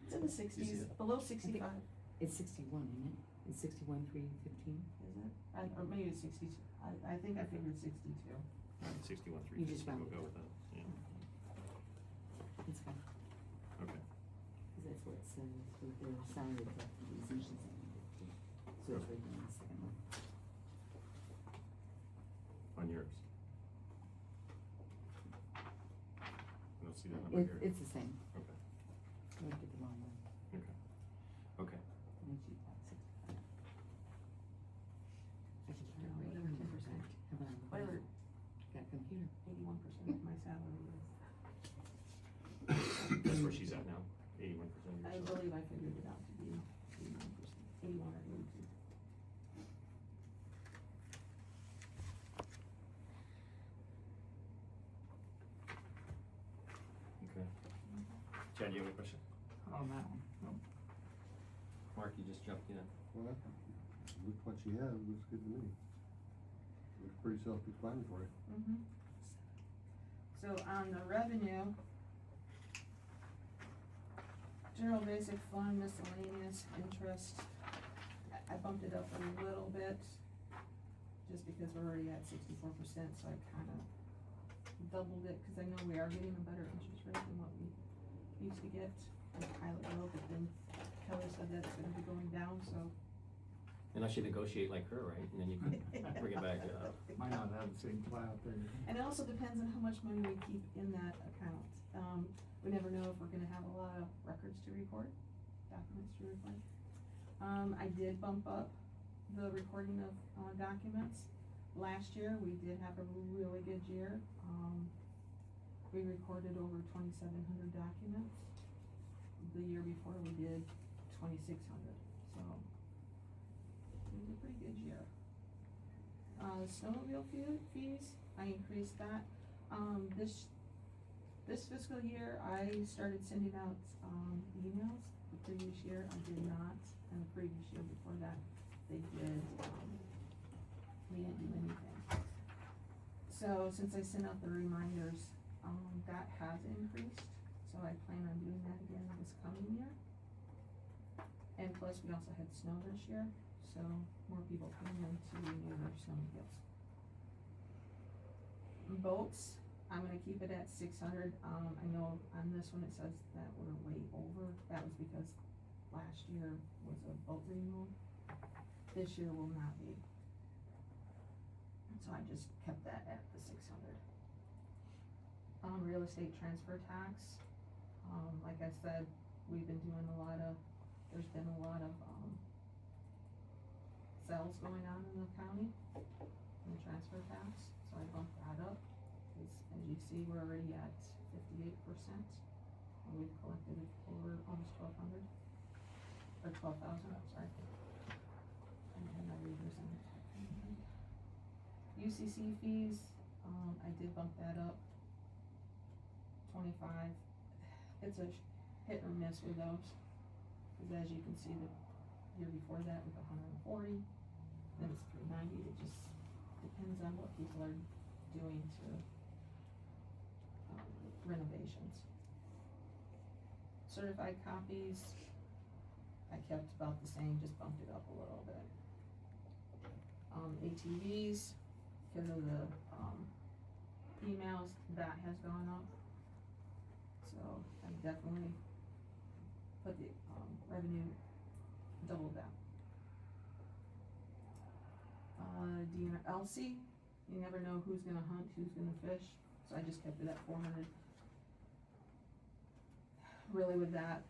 It's It's in the sixties, below 65, It's 61, isn't it? It's 61,315. is it? Or maybe it's 62. I think I figured 62. 61, You just 350, we'll rounded go it. with that, yeah, It's fine, okay. because that's what it says with their salary exemptions. So it's right in the second one. On yours? I don't see that number here. It's the same. Okay, Don't get the wrong one. okay, okay. Makes you about 65. I should put it on Whatever, 10%. Have it on the Whatever. Got computer. 81% of my salary is. That's where she's at now, 81% of your I salary. believe I figured it out to be 81%, 81 or 82. Okay. Chad, you have a question? On that one, no. Mark, you just jumped in. Well, look what you have, looks good to me. Looks pretty self-explanatory. So on the revenue, general basic fund miscellaneous interest, I bumped it up a little bit, just because we're already at 64%, so I kinda doubled it, cause I know we are getting a better interest rate than what we used to get, like pilot low, but then Kelly said that's gonna be going down, so. Unless you negotiate like her, right, and then you can bring it back up. Might not have the same cloud there. And it also depends on how much money we keep in that account. We never know if we're gonna have a lot of records to record, documents to record. I did bump up the recording of, documents. Last year, we did have a really good year. We recorded over 2,700 documents. The year before, we did 2,600, so it was a pretty good year. Snowmobile fees, I increased that. This fiscal year, I started sending out, emails. The previous year, I did not, and the previous year before that, they did, we didn't do anything. So, since I sent out the reminders, that has increased, so I plan on doing that again this coming year. And plus, we also had snow this year, so more people came in to renew their snowmobiles. Boats, I'm gonna keep it at 600, I know on this one it says that we're way over, that was because last year was a boat renewal. This year will not be. So I just kept that at the 600. Real estate transfer tax, like I said, we've been doing there's been a lot of, sales going on in the county, in the transfer tax, so I bumped that up. As you see, we're already at 58%, and we've collected over almost 1,200, or 12,000, I'm sorry. And my readers in it. UCC fees, I did bump that up, 25. It's a hit or miss with those, because as you can see, the year before that was 140, then it's 390, it just depends on what people are doing to renovations. Certified copies, I kept about the same, just bumped it up a little bit. ATVs, because of the, emails, that has gone up. So I definitely put the, revenue, doubled that. DNLC, you never know who's gonna hunt, who's gonna fish, so I just kept it at 400. Really with that,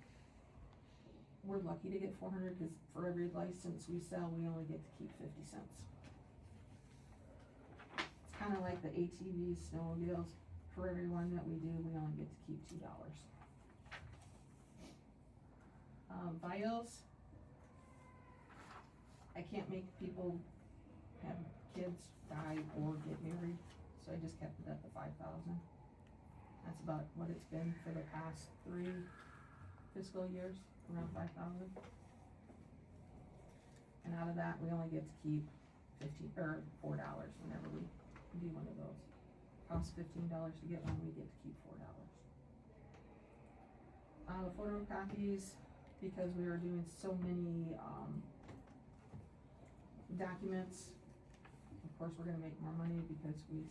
we're lucky to get 400, cause for every license we sell, we only get to keep 50 cents. It's kinda like the ATVs, snowmobiles, for every one that we do, we only get to keep $2. Bios, I can't make people have kids die or get married, so I just kept it at the 5,000. That's about what it's been for the past 3 fiscal years, around 5,000. And out of that, we only get to keep $4 whenever we do one of those. Costs $15 to get one, we get to keep $4. Photocopies, because we were doing so many, documents. Of course, we're gonna make more money because we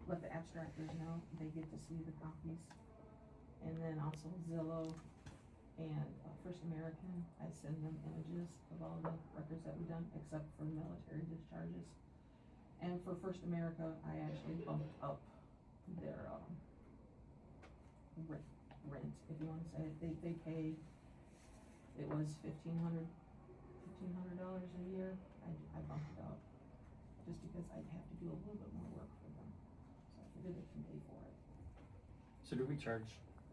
let the abstractors know, they get to see the copies. And then also Zillow and First American, I send them images of all the records that we've done, except for military discharges. And for First America, I actually bumped up their, rent, if you wanna say it. They pay, it was $1,500 a year. I bumped it up, just because I'd have to do a little bit more work for them. So I figured they can pay for it. So do we charge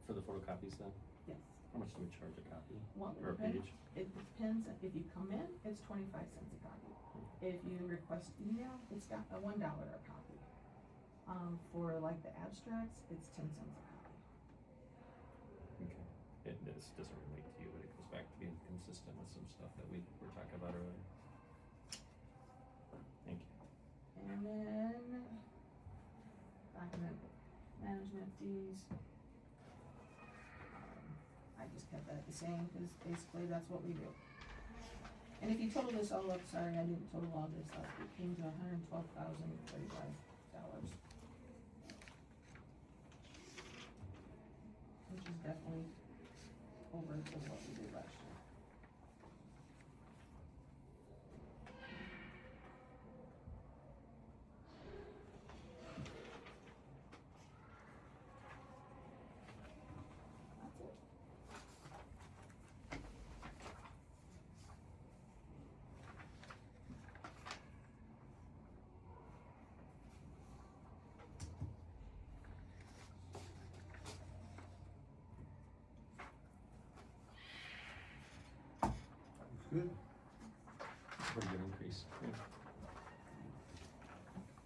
for the photocopies then? Yes. How much do we charge a copy? Well, Or a page? it depends, if you come in, it's 25 cents a copy. If you request email, it's got a $1 a copy. For like the abstracts, it's 10 cents a copy. Okay. This doesn't relate to you, but it goes back to being consistent with some stuff that we were talking about earlier. Thank you. And then, document management fees. I just kept that the same, cause basically that's what we do. And if you total this all up, sorry, I didn't total all this up, it came to $112,035. Which is definitely over to what we did last year. That's it. Good. Pretty good increase. Yeah.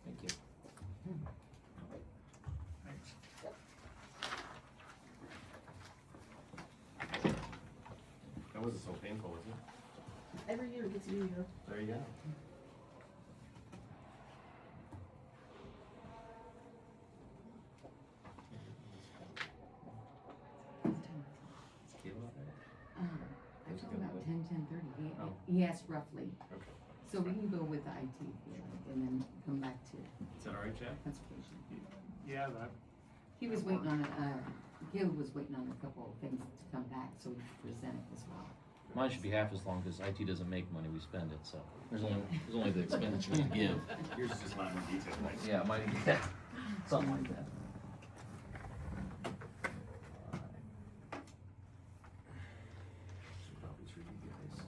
Thank you. Thanks. That wasn't so painful, was it? Every year it gets easier. There you go. I told him about 10, 30. Oh. Yes, roughly. Okay. So we can go with the IT field and then come back to Is that all right, Chad? conservation. Yeah, that. He was waiting on, Gil was waiting on a couple of things to come back so we could present it as well. Mine should be half as long because IT doesn't make money, we spend it, so there's only the expenditures to give. Yours is just not in detail, right? Yeah, mine, yeah, something like that. Some copies for you guys.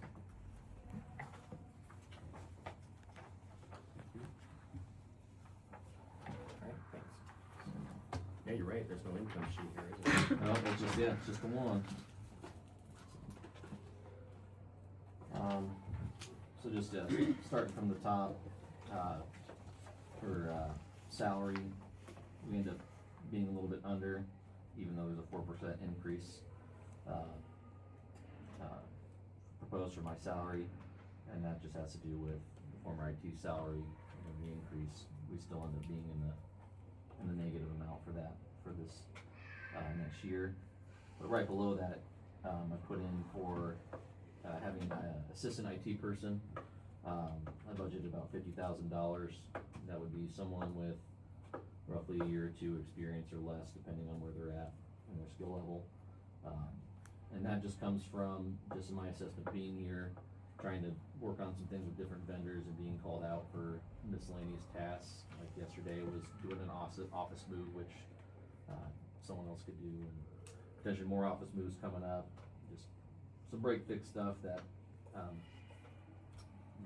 Alright, thanks. Yeah, you're right, there's no income sheet here, is there? No, it's just, yeah, it's just the one. So just, starting from the top, for, salary, we end up being a little bit under, even though there's a 4% increase, proposed for my salary, and that just has to do with the former IT salary, and the increase, we still end up being in the negative amount for that, for this, next year. But right below that, I put in for, having an assistant IT person. I budgeted about $50,000. That would be someone with roughly a year or two experience or less, depending on where they're at in their skill level. And that just comes from just my assessment being here, trying to work on some things with different vendors and being called out for miscellaneous tasks. Like yesterday was doing an office move, which someone else could do, and potentially more office moves coming up. Just some break fix stuff that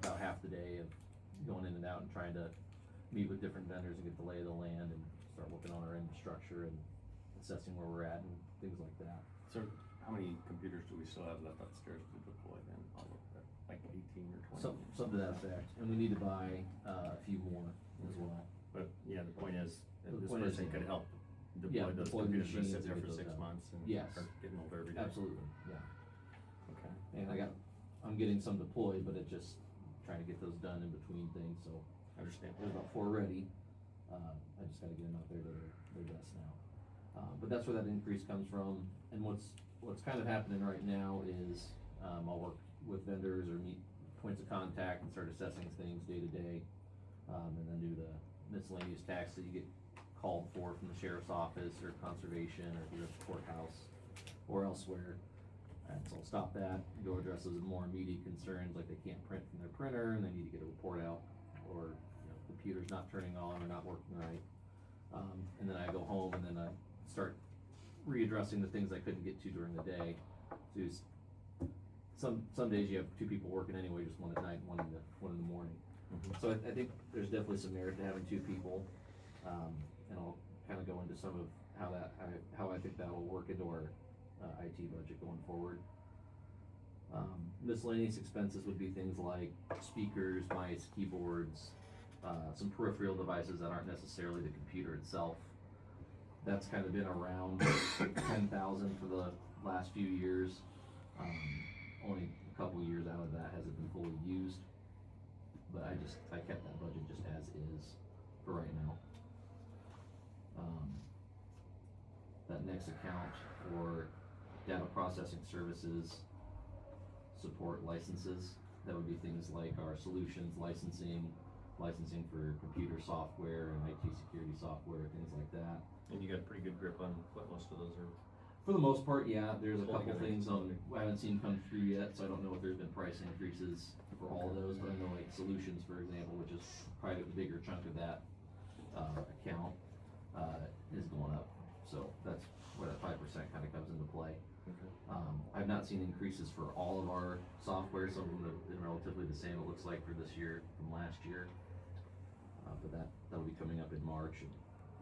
about half the day of going in and out and trying to meet with different vendors and get the lay of the land and start working on our infrastructure and assessing where we're at and things like that. So how many computers do we still have left upstairs to deploy then? All of that, like 18 or 20? Something to that effect, and we need to buy a few more as well. But yeah, the point is, that The this point is person that- could help Yeah, deploy those deploy the computers that machines sit there and for get those 6 done. months and Yes. are getting older every day. Absolutely, yeah. Okay. And I'm getting some deployed, but it's just trying to get those done in between things, so I understand. there's about 4 ready. I just gotta get them out there to their desks now. But that's where that increase comes from, and what's what's kind of happening right now is, I'll work with vendors or meet points of contact and start assessing things day to day. And then do the miscellaneous tax that you get called for from the sheriff's office or conservation or the courthouse or elsewhere. And so I'll stop that, go address those more immediate concerns, like they can't print from their printer and they need to get a report out, or, you know, computer's not turning on or not working right. And then I go home and then I start readdressing the things I couldn't get to during the day. So some days you have two people working anyway, just one at night and one in the morning. So I think there's definitely some merit to having two people, and I'll kind of go into some of how I think that will work into our IT budget going forward. Miscellaneous expenses would be things like speakers, mice, keyboards, some peripheral devices that aren't necessarily the computer itself. That's kind of been around 10,000 for the last few years. Only a couple years out of that hasn't been fully used. But I kept that budget just as is for right now. That next account for data processing services, support licenses, that would be things like our solutions licensing for computer software and IT security software, things like that. And you got a pretty good grip on what most of those are. For the most part, yeah, there's a Holding couple things I haven't seen come through yet, so I don't know if there's been price increases for all of those, but I know like solutions, for example, which is probably the bigger chunk of that account, is going up. So that's where that 5% kind of comes into play. Okay. I've not seen increases for all of our software. Some of them have been relatively the same, it looks like, for this year from last year. But that'll be coming up in March. And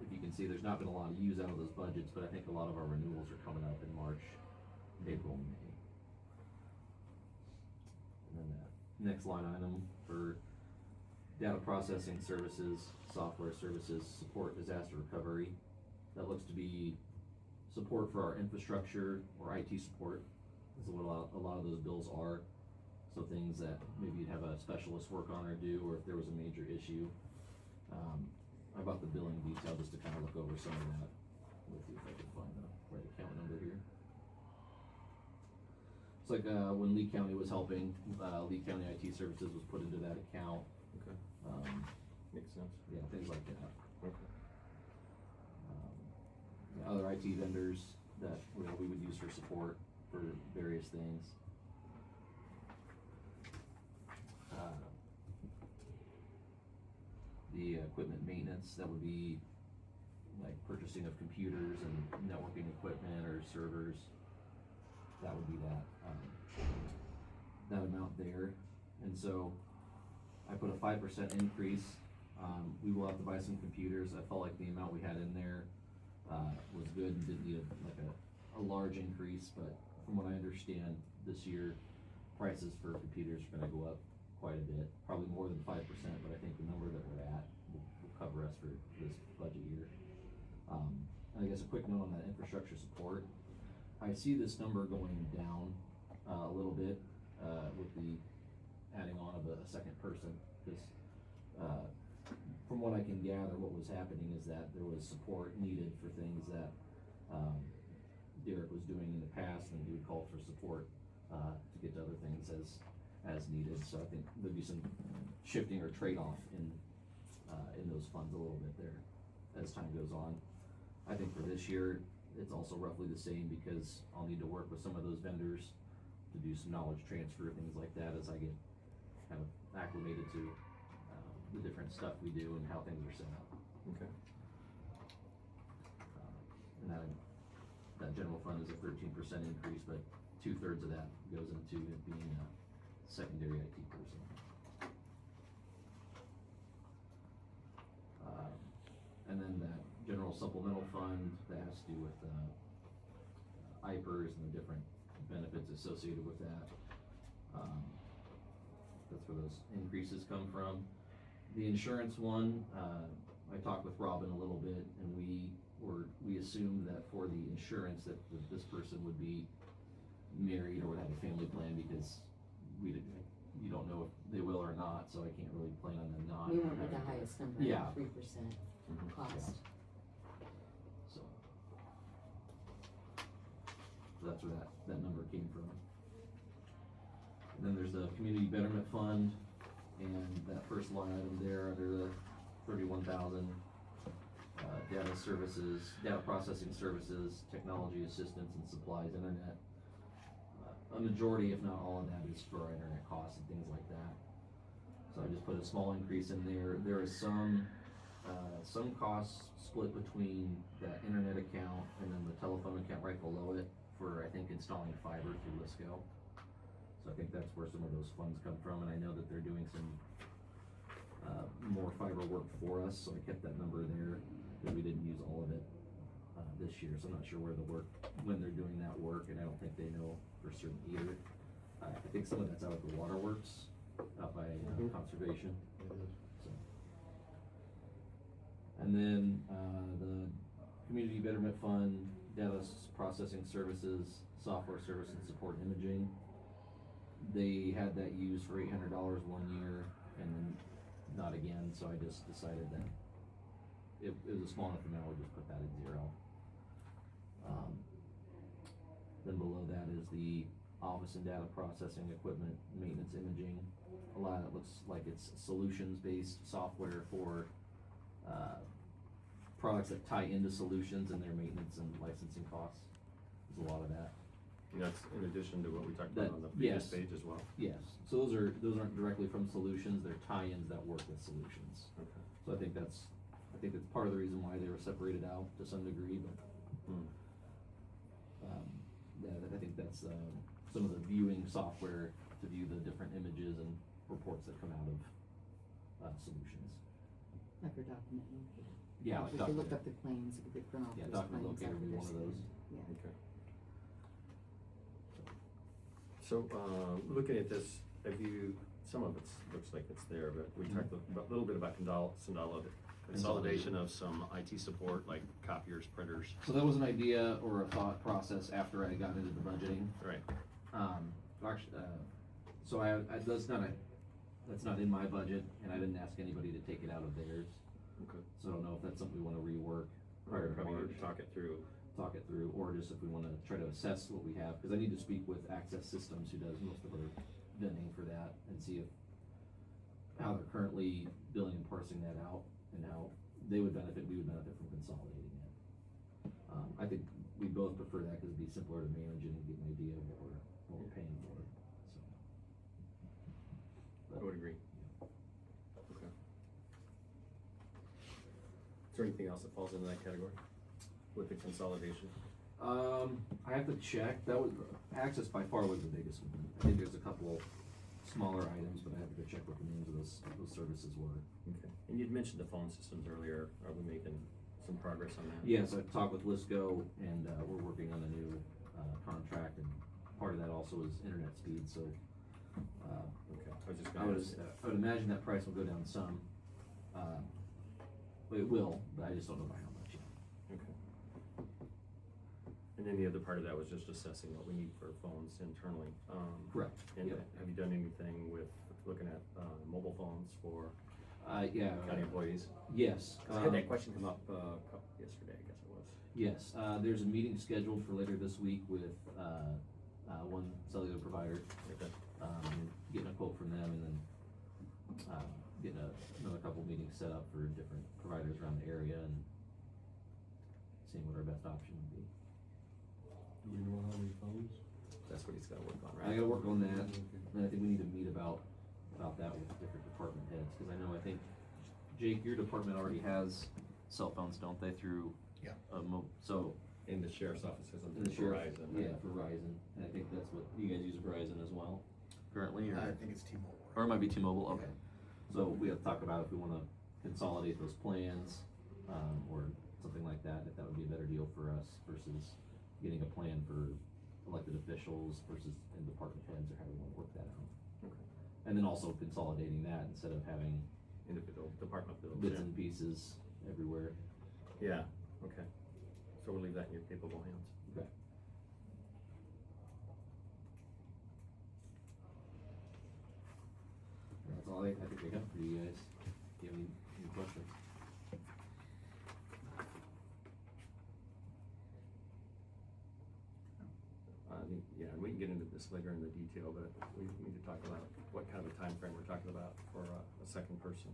if you can see, there's not been a lot of use out of those budgets, but I think a lot of our renewals are coming up in March, April, and May. And then that next line item for data processing services, software services, support disaster recovery. That looks to be support for our infrastructure or IT support. Is what a lot of those bills are. So things that maybe you'd have a specialist work on or do, or if there was a major issue. I bought the billing detail just to kind of look over some of that with you, if I can find the right account number here. It's like when Lee County was helping, Lee County IT Services was put into that account. Okay. Makes sense. Yeah, things like that. Okay. Other IT vendors that we would use for support for various things. The equipment maintenance, that would be like purchasing of computers and networking equipment or servers. That would be that amount there. And so I put a 5% increase. We will have to buy some computers. I felt like the amount we had in there was good and didn't need a large increase, but from what I understand this year, prices for computers are gonna go up quite a bit, probably more than 5%, but I think the number that we're at will cover us for this budget year. I guess a quick note on that infrastructure support. I see this number going down a little bit with the adding on of a second person, because from what I can gather, what was happening is that there was support needed for things that Derek was doing in the past, and he would call for support to get to other things as needed. So I think there'd be some shifting or trade-off in those funds a little bit there as time goes on. I think for this year, it's also roughly the same, because I'll need to work with some of those vendors to do some knowledge transfer, things like that, as I get kind of acclimated to the different stuff we do and how things are set up. Okay. And that general fund is a 13% increase, but 2/3 of that goes into it being a secondary IT person. And then that general supplemental fund that has to do with IPERS and the different benefits associated with that. That's where those increases come from. The insurance one, I talked with Robin a little bit, and we assumed that for the insurance that this person would be married or would have a family plan, because you don't know if they will or not, so I can't really plan on them not. We went with the highest number, Yeah. 3% cost. So that's where that number came from. And then there's the Community Betterment Fund, and that first line item there under the 31,000, data services, data processing services, technology assistance and supplies, internet. A majority, if not all of that, is for our internet costs and things like that. So I just put a small increase in there. There is some costs split between that internet account and then the telephone account right below it for, I think, installing fiber through Lisco. So I think that's where some of those funds come from, and I know that they're doing some more fiber work for us, so I kept that number there, but we didn't use all of it this year, so I'm not sure when they're doing that work, and I don't think they know for certain either. I think some of that's out at the waterworks, out by conservation. So. And then the Community Betterment Fund, data processing services, software service and support imaging. They had that used for $800 one year and then not again, so I just decided that it was a small enough amount, we'll just put that at 0. Then below that is the office and data processing equipment, maintenance imaging. A lot of it looks like it's solutions-based software for products that tie into solutions and their maintenance and licensing costs. There's a lot of that. And that's in addition to what we talked about on the previous page as well? Yes, so those aren't directly from solutions, they're tie-ins that work with solutions. Okay. So I think that's part of the reason why they were separated out to some degree, but I think that's some of the viewing software to view the different images and reports that come out of solutions. Like your document locator. Yeah, We like can look document. up the claims, we could print off Yeah, those document claims locator after would be they're one of those. submitted. Yeah. Okay. So, looking at this, some of it looks like it's there, but we talked a little bit about consolidation of some IT support, like copiers, printers. So that was an idea or a thought process after I got into the budgeting. Right. Actually, so that's not in my budget, and I didn't ask anybody to take it out of theirs. Okay. So I don't know if that's something we wanna rework prior to Probably March. need to talk it through. Or just if we wanna try to assess what we have, cause I need to speak with Access Systems, who does most of our vending for that, and see how they're currently billing and parsing that out, and how we would benefit from consolidating it. I think we both prefer that, cause it'd be simpler to manage it and get an idea of what we're paying for, so. I would agree. Okay. Is there anything else that falls into that category with the consolidation? I have to check. That was Access by far was the biggest one. I think there's a couple smaller items, but I have to go check what the names of those services were. Okay. And you'd mentioned the phone systems earlier. Are we making some progress on that? Yes, I talked with Lisco, and we're working on a new contract, and part of that also is internet speed. So Okay. I was just I gonna would ask that. imagine that price will go down some. But it will, but I just don't know by how much yet. Okay. And then the other part of that was just assessing what we need for phones internally. Correct. And Yep. have you done anything with looking at mobile phones for Yeah. county employees? Yes. 'Cause I had that question come up yesterday, I guess it was. Yes, there's a meeting scheduled for later this week with one cellular provider. Okay. Getting a quote from them, and then getting another couple meetings set up for different providers around the area, and seeing what our best option would be. Do we know how many phones? That's what he's gotta work on, I right? gotta work on that, and I think we need to meet about that with different department heads, cause I think, Jake, your department already has cell phones, don't they, through? Yeah. So, In the sheriff's office has in the sheriff, Verizon. yeah, Verizon, and I think that's what, you guys use Verizon as well, currently, or? I think it's T-Mobile. Or it might be T-Mobile, okay. So we have to talk about if we wanna consolidate those plans, or something like that, if that would be a better deal for us versus getting a plan for elected officials versus in department heads, or how we wanna work that out. Okay. And then also consolidating that instead of having Individual department bills, bits yeah. and pieces everywhere. Yeah, okay. So we'll leave that in your capable hands. Okay. That's all I think I got for you guys. Do you have any questions? yeah, and we can get into this later in the detail, but we need to talk about what kind of a time frame we're talking about for a second person.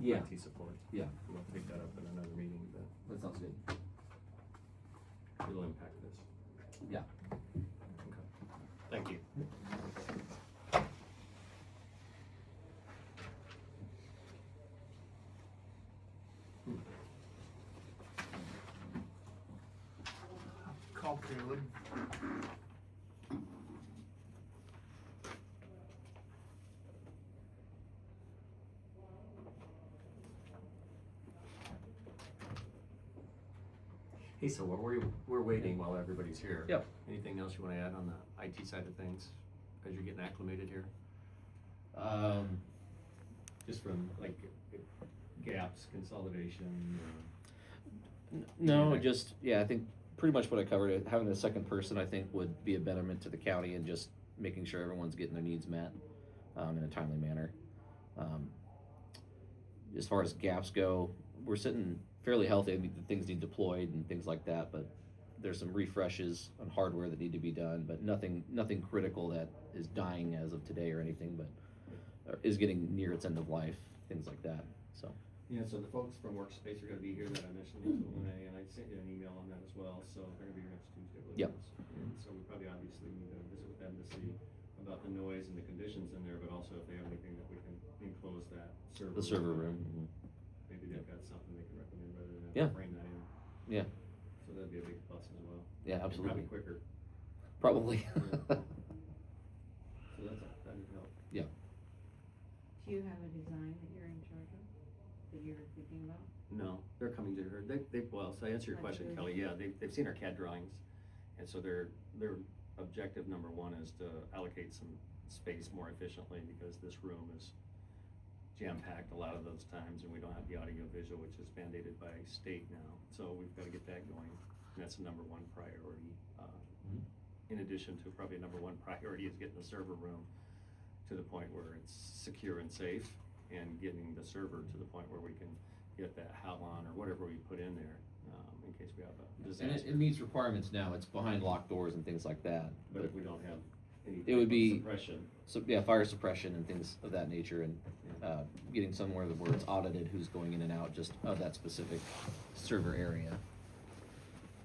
Yeah. IT support. Yeah. We'll take that up in another meeting, but That sounds good. it'll impact this. Yeah. Okay. Thank you. Call Caleb. Hey, so while we're waiting while everybody's here. Yep. Anything else you wanna add on the IT side of things, as you're getting acclimated here? Just from like gaps, consolidation, No, just, yeah, I think pretty much what I covered. Having a second person, I think, would be a betterment to the county and just making sure everyone's getting their needs met in a timely manner. As far as gaps go, we're sitting fairly healthy. I mean, things need deployed and things like that, but there's some refreshes on hardware that need to be done, but nothing critical that is dying as of today or anything, but is getting near its end of life, things like that, so. Yeah, so the folks from Workspace are gonna be here that I mentioned to Lynnae, and I sent you an email on that as well, so they're gonna be here next Tuesday with Yep. us. And so we probably obviously need to visit with them to see about the noise and the conditions in there, but also if they have anything that we can enclose that server. The server room. Maybe they've got something they can recommend rather than Yeah. bring that in. Yeah, So that'd be a big plus as well. yeah, And absolutely. probably quicker. Probably. So that would help. Yeah. Do you have a design that you're in charge of, that you're thinking about? No, they're coming to her, well, so to answer your question, Kelly, yeah, they've seen our CAD drawings, and so their objective number one is to allocate some space more efficiently, because this room is jam-packed a lot of those times, and we don't have the audio-visual, which is mandated by state now, so we've gotta get that going, and that's the number one priority. In addition to probably number one priority is getting the server room to the point where it's secure and safe, and getting the server to the point where we can get that HALON or whatever we put in there, in case we have a And disaster. it meets requirements now. It's behind locked doors and things like that. But if we don't have any It would type of be- suppression, So, yeah, fire suppression and things of that nature, and getting somewhere where it's audited who's going in and out just of that specific server area.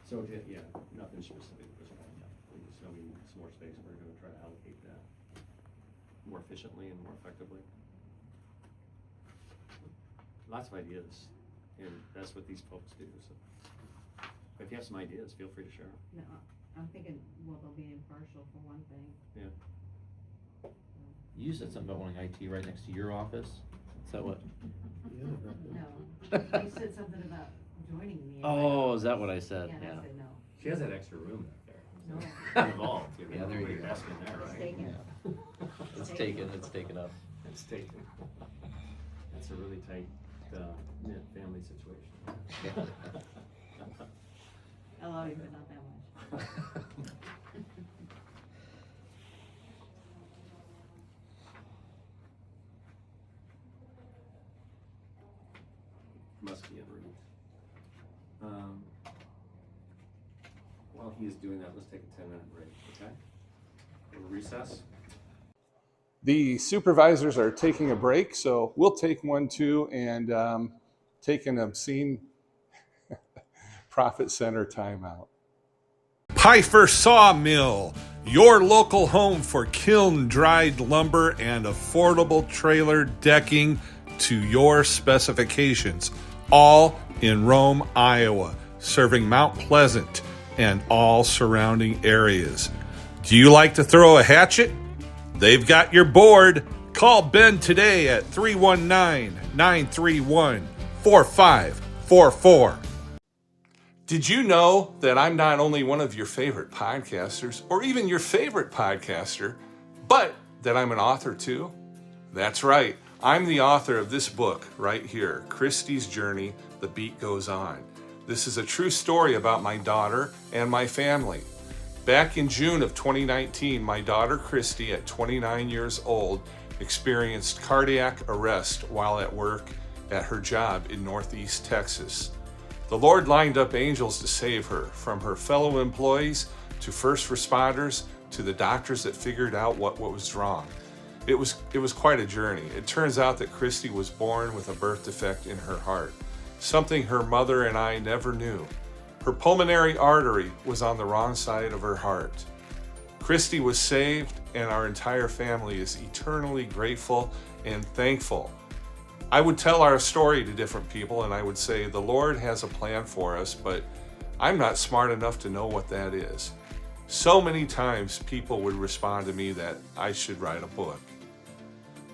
so yeah, nothing specific at this point. We just know we need some more space, and we're gonna try to allocate that more efficiently and more effectively. Lots of ideas, and that's what these folks do, so. If you have some ideas, feel free to share them. No, I'm thinking, well, they'll be impartial for one thing. Yeah. You said something about wanting IT right next to your office. Is that what? No, you said something about joining me. in my Oh, office. is that what I said? Yeah, and Yeah. I said no. She has that extra room back there. No. Involved, you know, Yeah, there you nobody go. asking there, It's right? taken. Yeah. It's taken. It's taken up. It's taken. That's a really tight, knit family situation. I love you, but not that much. Must be en route. While he is doing that, let's take a 10-minute break, okay? Little recess. The supervisors are taking a break, so we'll take one too, and take an obscene profit center timeout. Pfeiffer Sawmill, your local home for kiln-dried lumber and affordable trailer decking to your specifications, all in Rome, Iowa, serving Mount Pleasant and all surrounding areas. Do you like to throw a hatchet? They've got your board. Call Ben today at 319-931-4544. Did you know that I'm not only one of your favorite podcasters, or even your favorite podcaster, but that I'm an author too? That's right. I'm the author of this book right here, Christy's Journey, The Beat Goes On. This is a true story about my daughter and my family. Back in June of 2019, my daughter Christy, at 29 years old, experienced cardiac arrest while at work at her job in Northeast Texas. The Lord lined up angels to save her, from her fellow employees to first responders, to the doctors that figured out what was wrong. It was quite a journey. It turns out that Christy was born with a birth defect in her heart, something her mother and I never knew. Her pulmonary artery was on the wrong side of her heart. Christy was saved, and our entire family is eternally grateful and thankful. I would tell our story to different people, and I would say, the Lord has a plan for us, but I'm not smart enough to know what that is. So many times people would respond to me that I should write a book.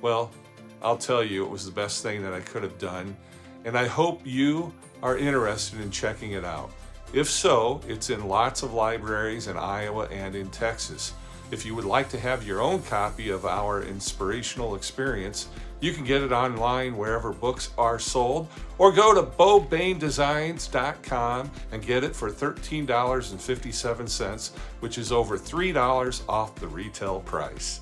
Well, I'll tell you, it was the best thing that I could have done, and I hope you are interested in checking it out. If so, it's in lots of libraries in Iowa and in Texas. If you would like to have your own copy of our inspirational experience, you can get it online wherever books are sold, or go to BoBainDesigns.com and get it for $13.57, which is over $3 off the retail price.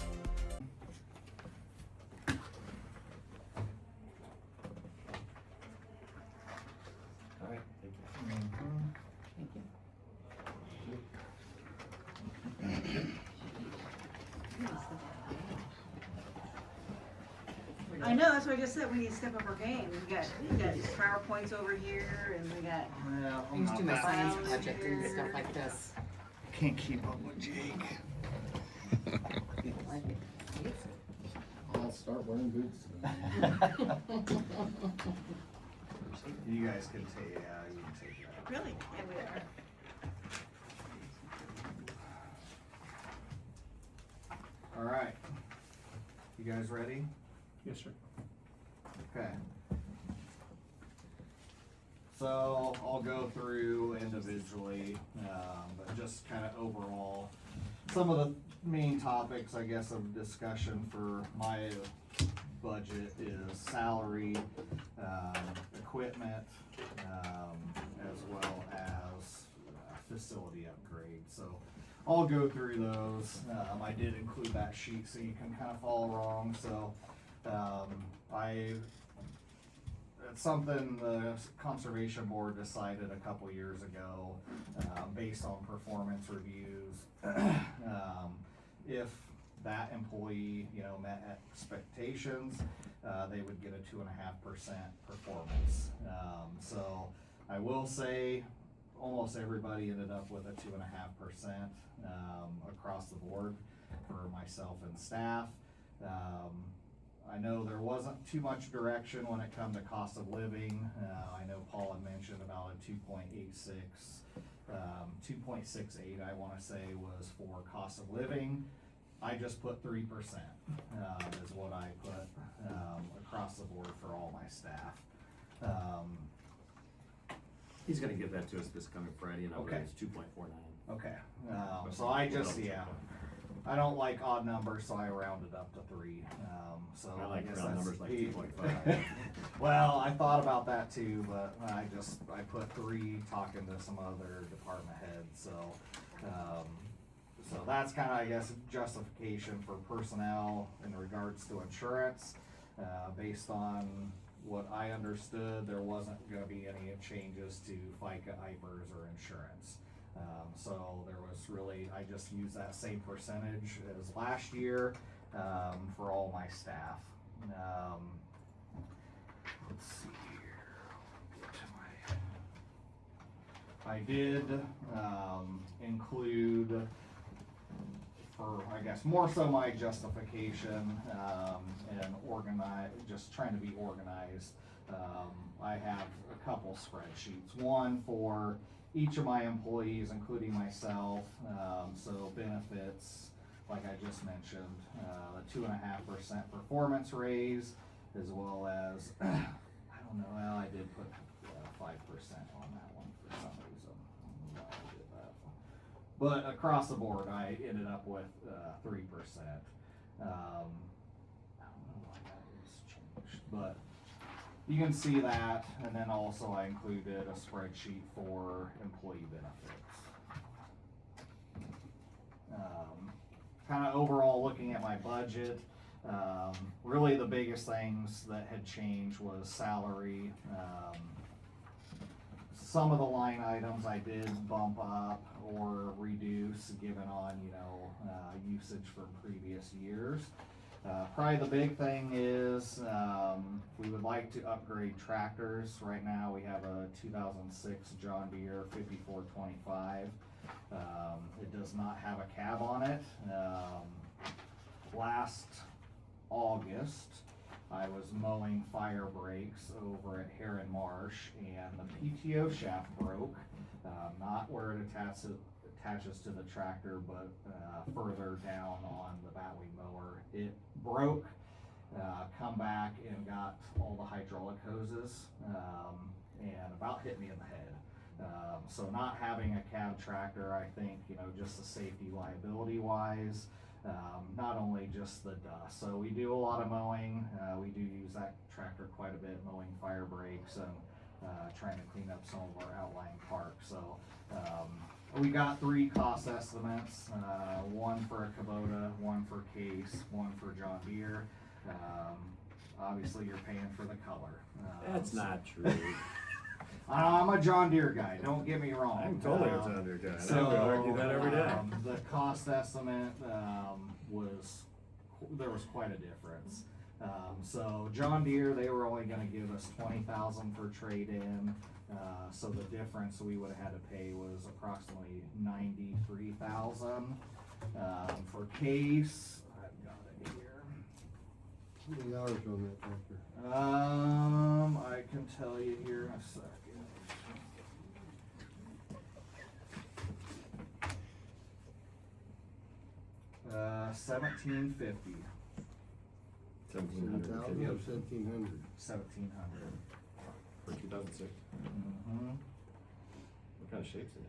All right, thank you. Thank you. I know, that's what I just said, we need to step up our game. We got PowerPoints over here, and we got, Well, I I'm used to do not my that, science project and stuff like this. can't keep up with Jake. Like it. I'll start wearing boots. You guys can take, yeah, you can take that. really, yeah, we are. All right. You guys ready? Yes, sir. Okay. So I'll go through individually, but just kind of overall, some of the main topics, I guess, of discussion for my budget is salary, equipment, as well as facility upgrade. So I'll go through those. I did include that sheet so you can kind of follow along. So it's something the Conservation Board decided a couple years ago, based on performance reviews. If that employee, met expectations, they would get a 2.5% performance. So I will say almost everybody ended up with a 2.5% across the board for myself and staff. I know there wasn't too much direction when it come to cost of living. I know Paul had mentioned about a 2.86, 2.68 I want to say was for cost of living. I just put 3% is what I put across the board for all my staff. He's gonna give that to us this coming Friday, and I'll Okay. raise 2.49. Okay, so I just, I don't like odd numbers, so I rounded up to 3. So I like guess round that's numbers like the- 2.5. Well, I thought about that too, but I put 3 talking to some other department heads, so, so that's kind of, I guess, justification for personnel in regards to insurance. Based on what I understood, there wasn't gonna be any changes to FICA, IPERS, or insurance. So there was really, I just used that same percentage as last year, for all my staff. Let's see here. Get to I did, include, for, I guess, more so my justification, and just trying to be organized. I have a couple spreadsheets, one for each of my employees, including myself, so benefits, like I just mentioned, a 2.5% performance raise, as well as, I don't know, well, I did put 5% on that one for some reason. I don't know why I did that. But across the board, I ended up with 3%. I don't know why that was changed, but you can see that, and then also I included a spreadsheet for employee benefits. Kind of overall looking at my budget, really the biggest things that had changed was salary. Some of the line items I did bump up or reduce given on, usage from previous years. Probably the big thing is, we would like to upgrade tractors. Right now, we have a 2006 John Deere 5425. It does not have a cab on it. Last August, I was mowing fire breaks over at Heron Marsh, and the PTO shaft broke, not where it attaches to the tractor, but further down on the batwing mower. It broke, come back and got all the hydraulic hoses, and about hit me in the head. So not having a cab tractor, I think, just the safety liability wise, not only just the dust. So we do a lot of mowing. We do use that tractor quite a bit, mowing fire breaks and trying to clean up some of our outlying parks. So we got 3 cost estimates, one for a Kubota, one for Case, one for John Deere. Obviously you're paying for the color. That's not true. I'm a John Deere guy, don't get me wrong. I'm totally a John Deere guy. So, I would argue that every day. The cost estimate there was quite a difference. So John Deere, they were only gonna give us $20,000 for trade-in. So the difference we would have had to pay was approximately $93,000. For Case, I've got it here. How many hours on that tractor? I can tell you here in a second. 1750. 1,700. 1,700. 1700. For 2006. Mm-hmm. What kind of shape's it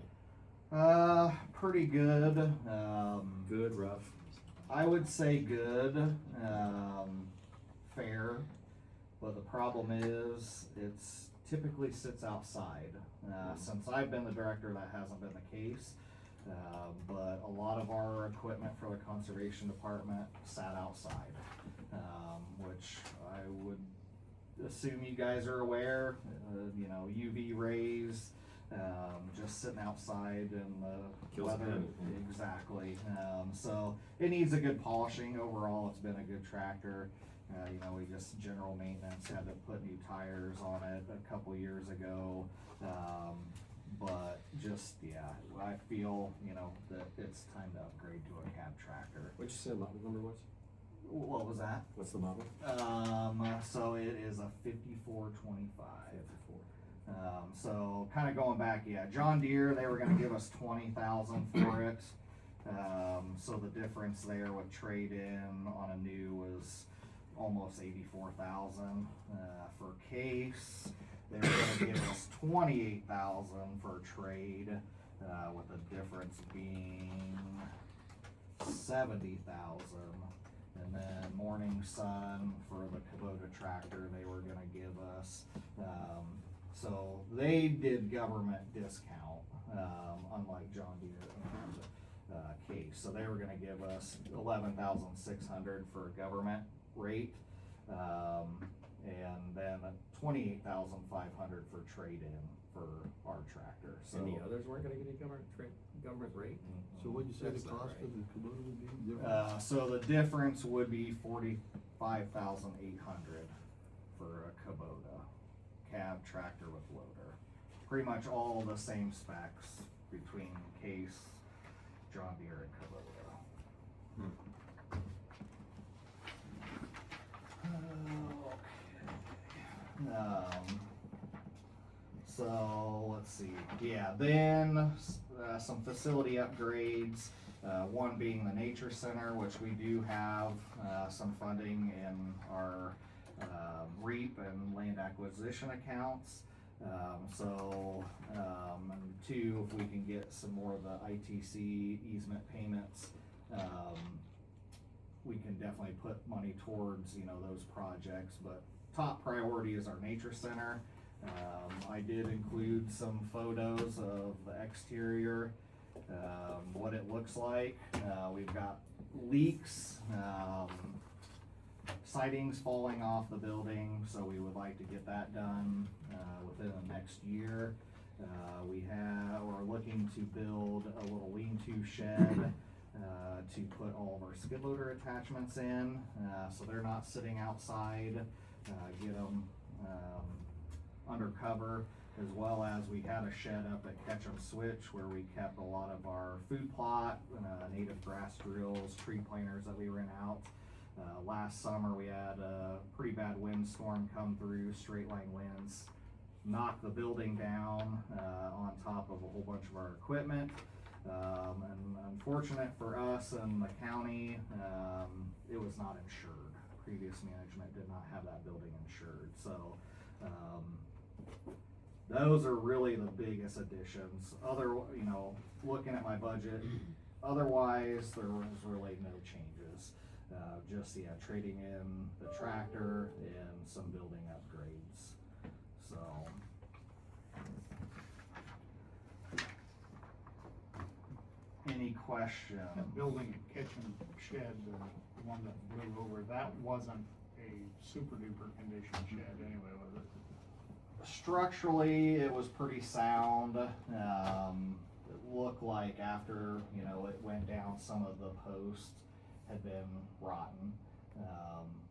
in? Pretty good. Good, rough. I would say good, fair, but the problem is it's typically sits outside. Since I've been the director, that hasn't been the case. But a lot of our equipment for the conservation department sat outside, which I would assume you guys are aware. UV rays, just sitting outside in the Kills the weather. planet. Exactly. So it needs a good polishing. Overall, it's been a good tractor. We just general maintenance, had to put new tires on it a couple years ago. But just, I feel, that it's time to upgrade to a cab tractor. What'd you say the model number was? What was that? What's the model? So it is a 5425. So kind of going back, John Deere, they were gonna give us $20,000 for it. So the difference there with trade-in on a new was almost $84,000. For Case, they were gonna give us $28,000 for trade, with the difference being $70,000. And then Morning Sun for the Kubota tractor, they were gonna give us, so they did government discount, unlike John Deere and Case. So they were gonna give us $11,600 for a government rate, and then $28,500 for trade-in for our tractor. So And the others weren't gonna get any government rate? So what'd you say That's the not cost right. of the Kubota would be? Different? So the difference would be $45,800 for a Kubota cab tractor with loader. Pretty much all the same specs between Case, John Deere, and Kubota. So let's see. Then some facility upgrades. One being the nature center, which we do have some funding in our REAP and land acquisition accounts. And 2, if we can get some more of the ITC easement payments, we can definitely put money towards, those projects, but top priority is our nature center. I did include some photos of the exterior, what it looks like. We've got leaks, sidings falling off the building, so we would like to get that done within the next year. We're looking to build a little lean-to shed to put all of our skid loader attachments in, so they're not sitting outside. Get them under cover, as well as we had a shed up at Ketchum Switch where we kept a lot of our food plot, native grass drills, tree planters that we rent out. Last summer we had a pretty bad windstorm come through, straight line winds, knocked the building down on top of a whole bunch of our equipment. And unfortunate for us and the county, it was not insured. Previous management did not have that building insured, so those are really the biggest additions. Looking at my budget, otherwise there was really no changes. Just trading in the tractor and some building upgrades. So any question? That building at Kitchen Shed, the one that blew over, that wasn't a super duper condition shed anyway, was it? Structurally, it was pretty sound. It looked like after, it went down, some of the posts had been rotten.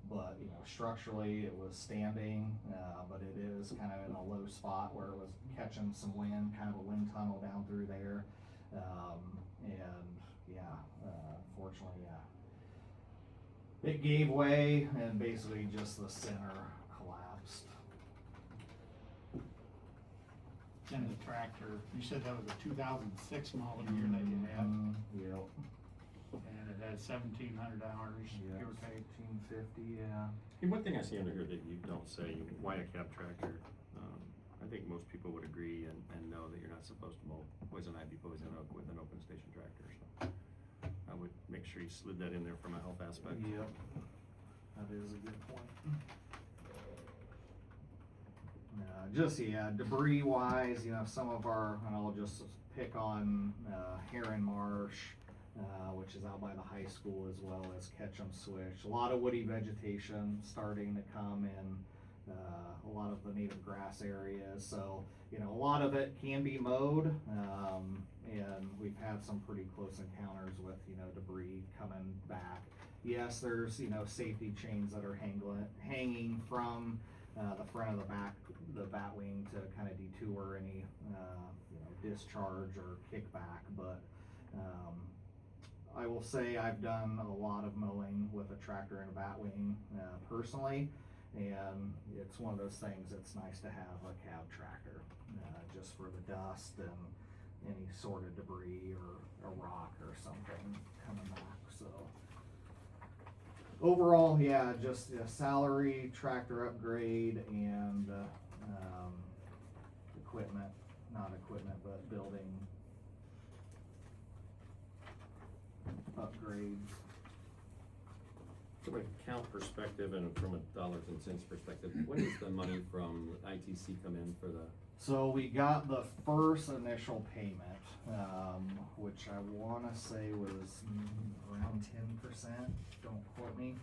But, structurally it was standing, but it is kind of in a low spot where it was catching some wind, kind of a wind tunnel down through there. Unfortunately, it gave way and basically just the center collapsed. And the tractor, you said that was a 2006 model year that you had, Yep. and it had 1,700 hours, Yeah, give or take. 1850, yeah. And one thing I see under here that you don't say, why a cab tractor? I think most people would agree and know that you're not supposed to mow poison ivy, poison oak with an open station tractor, so I would make sure you slid that in there from a health aspect. Yep, that is a good point. Debris wise, some of our, and I'll just pick on Heron Marsh, which is out by the high school, as well as Ketchum Switch. A lot of woody vegetation starting to come in, a lot of the native grass areas. So, a lot of it can be mowed, and we've had some pretty close encounters with, debris coming back. Yes, there's, safety chains that are hanging from the front of the bat wing to kind of detour any, discharge or kickback, but I will say I've done a lot of mowing with a tractor and a bat wing personally, and it's one of those things. It's nice to have a cab tractor just for the dust and any sort of debris or a rock or something coming back. So overall, just a salary, tractor upgrade, and building upgrades. From an account perspective and from a dollars and cents perspective, when does the money from ITC come in for the? So we got the first initial payment, which I want to say was around 10%. Don't quote me.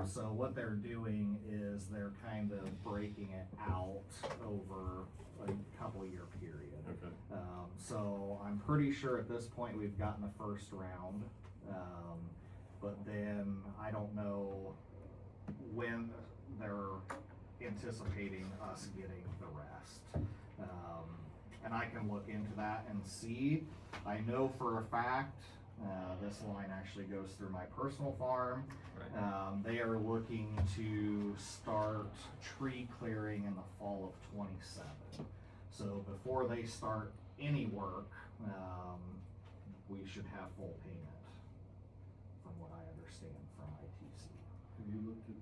So what they're doing is they're kind of breaking it out over a couple year period. Okay. So I'm pretty sure at this point we've gotten the first round, but then I don't know when they're anticipating us getting the rest. And I can look into that and see. I know for a fact, this line actually goes through my personal farm. Right. They are looking to start tree clearing in the fall of 27. So before they start any work, we should have full payment, from what I understand from ITC. Have you looked at,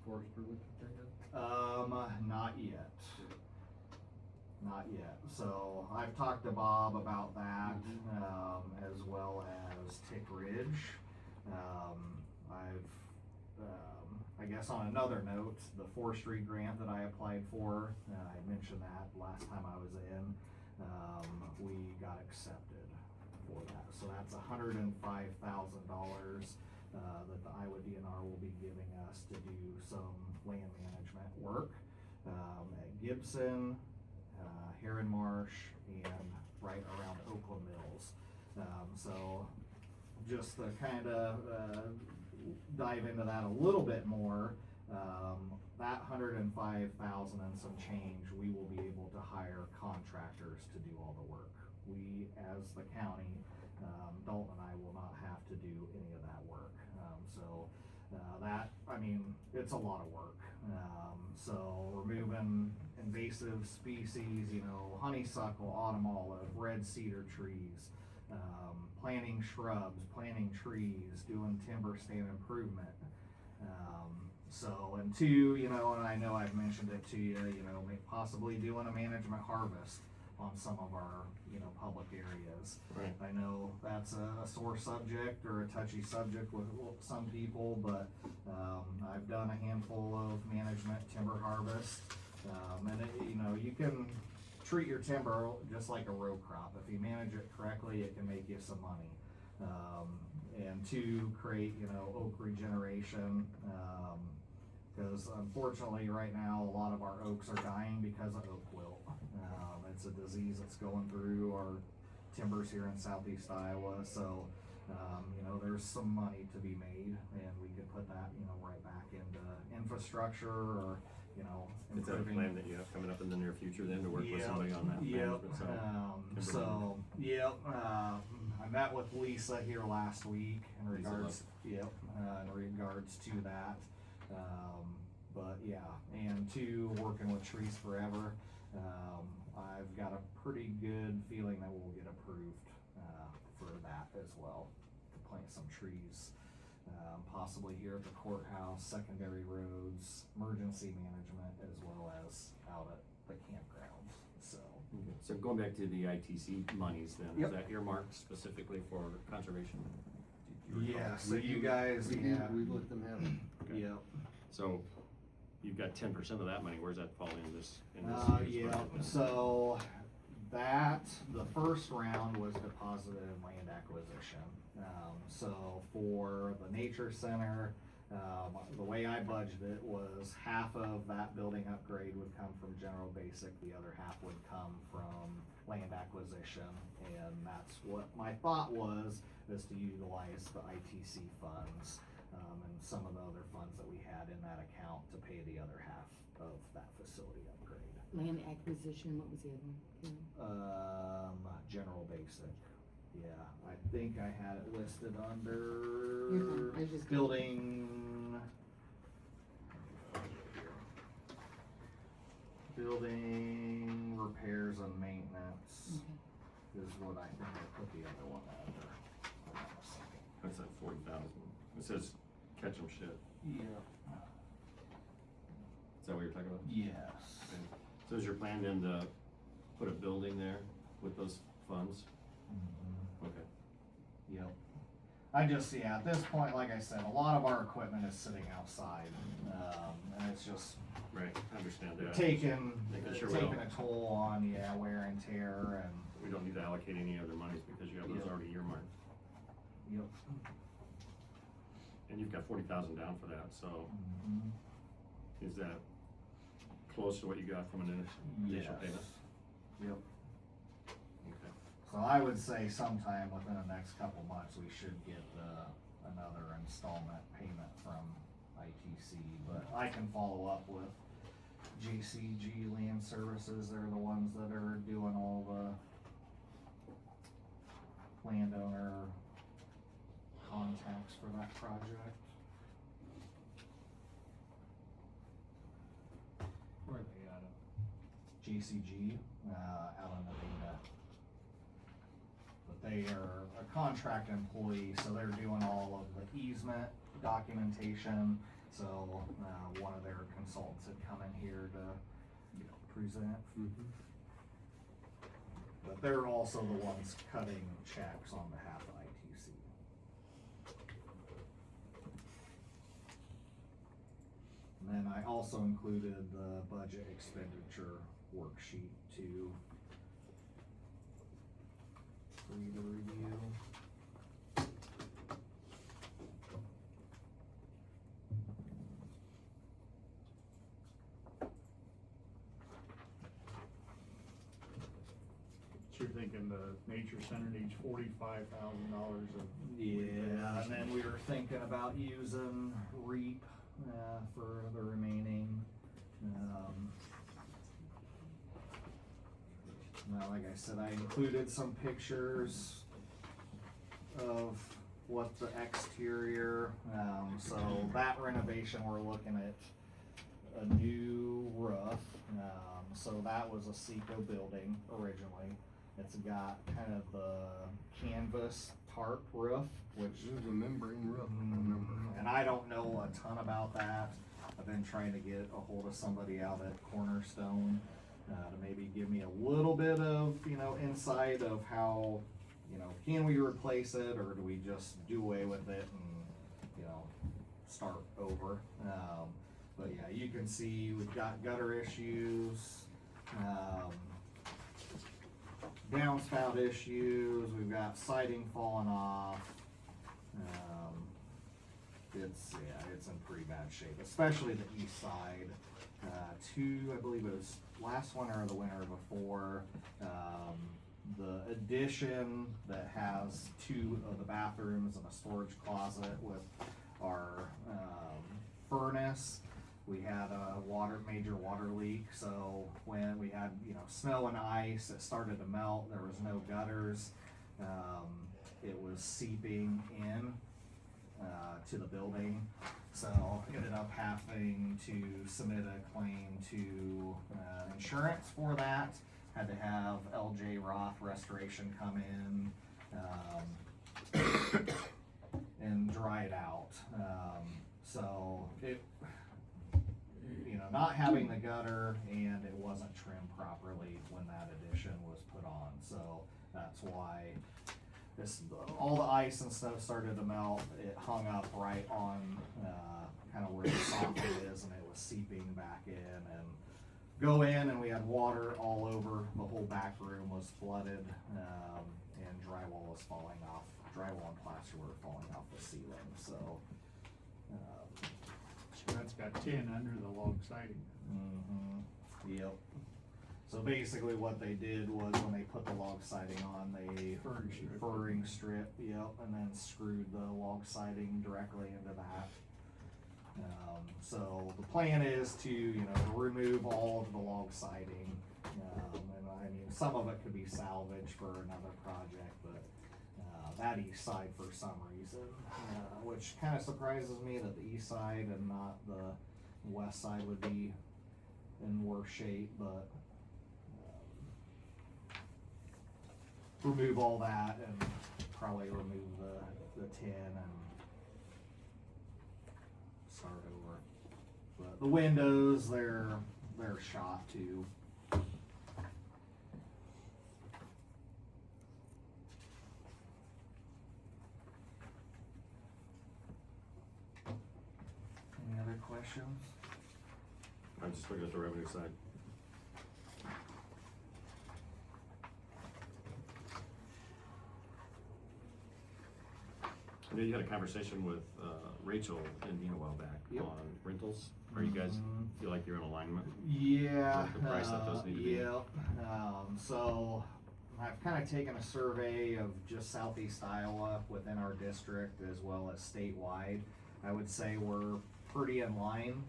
Forester looked at that yet? Not yet. Not yet. So I've talked to Bob about that, as well as Tick Ridge. I guess on another note, the forestry grant that I applied for, I mentioned that last time I was in, we got accepted for that. So that's $105,000 that the Iowa DNR will be giving us to do some land management work at Gibson, Heron Marsh, and right around Oakland Mills. So just to kind of dive into that a little bit more, that 105,000 and some change, we will be able to hire contractors to do all the work. We, as the county, Dalton and I will not have to do any of that work. That, I mean, it's a lot of work. So removing invasive species, you know, honeysuckle, autumn olive, red cedar trees, planting shrubs, planting trees, doing timber stand improvement. And two, you know, and I know I've mentioned it to you, you know, possibly doing a management harvest on some of our, you know, public areas. Right. I know that's a sore subject or a touchy subject with some people, but I've done a handful of management timber harvest. And it, you know, you can treat your timber just like a row crop. If you manage it correctly, it can make you some money. And two, create, you know, oak regeneration. Because unfortunately right now, a lot of our oaks are dying because of oak wilt. It's a disease that's going through our timbers here in southeast Iowa. So, you know, there's some money to be made, and we could put that, you know, right back into infrastructure or, you know, Is that a plan that you have coming up in the near future then to work with somebody on that management side? I met with Lisa here last week in regards, in regards to that. But yeah, and two, working with Trees Forever, I've got a pretty good feeling that we'll get approved for that as well, to plant some trees, possibly here at the courthouse, secondary roads, emergency management, as well as out at the campgrounds. So. Okay. So going back to the ITC monies then, Yep. is that earmarked specifically for conservation? Yeah, so you guys, We let them have it. Okay. Yep. So you've got 10% of that money. Where's that fall in this? Yeah, so that, the first round was deposited in land acquisition. So for the nature center, the way I budgeted it was half of that building upgrade would come from general basic, the other half would come from land acquisition. And that's what my thought was, is to utilize the ITC funds, and some of the other funds that we had in that account to pay the other half of that facility upgrade. Land acquisition, what was the other one? General basic. Yeah, I think I had it listed You're under fine. I just- building. Building repairs and maintenance Okay. is what I think I put the other one under. Hold on a second. That's at 40,000. It says Ketchum Shed. Yeah. Is that what you're talking about? Yes. Okay. So is your plan then to put a building there with those funds? Okay. Yep. I just, yeah, at this point, like I said, a lot of our equipment is sitting outside, and it's just Right, I understand that. taking Making sure we taking don't- a toll on, wear and tear, and, We don't need to allocate any other monies because you have those Yeah. already earmarked. yep. And you've got 40,000 down for that, so Mhm. is that close to what you got from an initial Yes. payment? Yep. Okay. So I would say sometime within the next couple months, we should get another installment payment from ITC, but I can follow up with JCG Land Services. They're the ones that are doing all the landowner contacts for that project. Where are they at? JCG, out in Nevada. But they are a contract employee, so they're doing all of the easement documentation. So, one of their consultants had come in here to present. But they're also the ones cutting checks on behalf of ITC. And then I also included the budget expenditure worksheet too, for you to review. thinking the nature center needs $45,000 of. Yeah, and then we were thinking about using REAP, for the remaining, now, like I said, I included some pictures of what the exterior, so that renovation, we're looking at a new roof. So that was a Seco building originally. It's got kind of the canvas tarp roof, which This is a membrane roof, I remember. and I don't know a ton about that. I've been trying to get a hold of somebody out at Cornerstone to maybe give me a little bit of, insight of how, can we replace it, or do we just do away with it and, start over? But yeah, you can see we've got gutter issues, downspout issues, we've got siding falling off. It's in pretty bad shape, especially the east side. I believe it was last winter or the winter before, the addition that has 2 of the bathrooms and a storage closet with our furnace. We had a major water leak, so when we had, snow and ice, it started to melt, there was no gutters. It was seeping in to the building, so ended up having to submit a claim to insurance for that. Had to have LJ Roth Restoration come in and dry it out. So it, not having the gutter, and it wasn't trimmed properly when that addition was put on, so that's why all the ice and stuff started to melt. It hung up right on kind of where the soffit is, and it was seeping back in and go in, and we had water all over. The whole back room was flooded, and drywall was falling off. Drywall and plaster were falling off the ceiling, so. That's got 10 under the log siding. Yep. So basically what they did was when they put the log siding on, they furring strip, yep, and then screwed the log siding directly into that. So the plan is to, remove all of the log siding. And I mean, some of it could be salvaged for another project, but that east side for some reason, which kind of surprises me that the east side and not the west side would be in worse shape, but remove all that and probably remove the tin and start over. But the windows, they're shot too. Any other questions? I'm just looking at the revenue side. I know you had a conversation with Rachel and Nina a while back on rentals. Are you guys feel like you're in alignment? Yeah. With the price that those need to be? Yeah. So I've kind of taken a survey of just southeast Iowa within our district as well as statewide. I would say we're pretty in line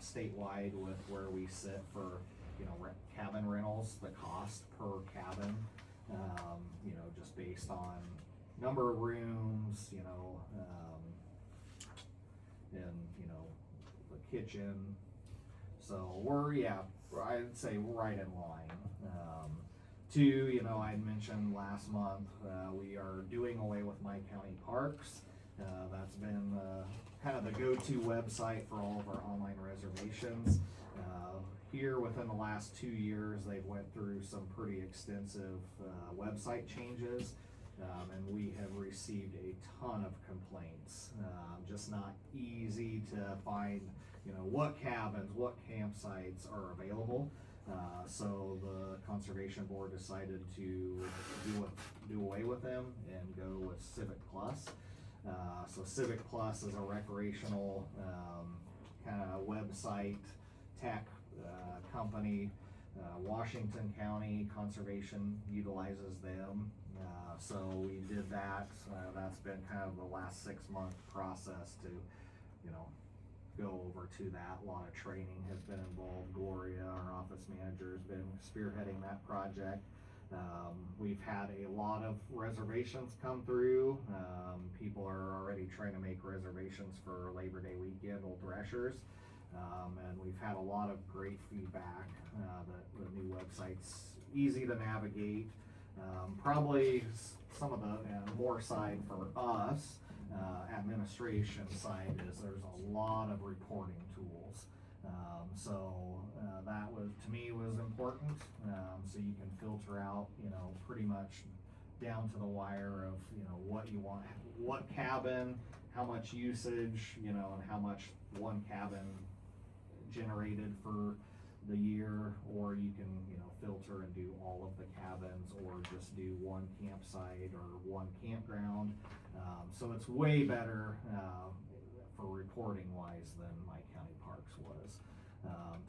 statewide with where we sit for cabin rentals, the cost per cabin, just based on number of rooms, and the kitchen. So I'd say right in line. Two, I'd mentioned last month, we are doing away with My County Parks. That's been kind of the go-to website for all of our online reservations. Here within the last 2 years, they've went through some pretty extensive website changes, and we have received a ton of complaints. Just not easy to find, what cabins, what campsites are available. So the Conservation Board decided to do away with them and go with Civic Plus. So Civic Plus is a recreational kind of website tech company Washington County Conservation utilizes them, so we did that. That's been kind of the last 6-month process to, you know, go over to that. A lot of training has been involved. Gloria, our office manager, has been spearheading that project. We've had a lot of reservations come through. People are already trying to make reservations for Labor Day weekend, Old Threshers. And we've had a lot of great feedback. The new website's easy to navigate. Probably some of the more side for us, administration side, is there's a lot of reporting tools. That was, to me, was important. So you can filter out, you know, pretty much down to the wire of, you know, what you want, what cabin, how much usage, you know, and how much one cabin generated for the year, or you can, you know, filter and do all of the cabins, or just do one campsite or one campground. So it's way better for reporting wise than my county parks was.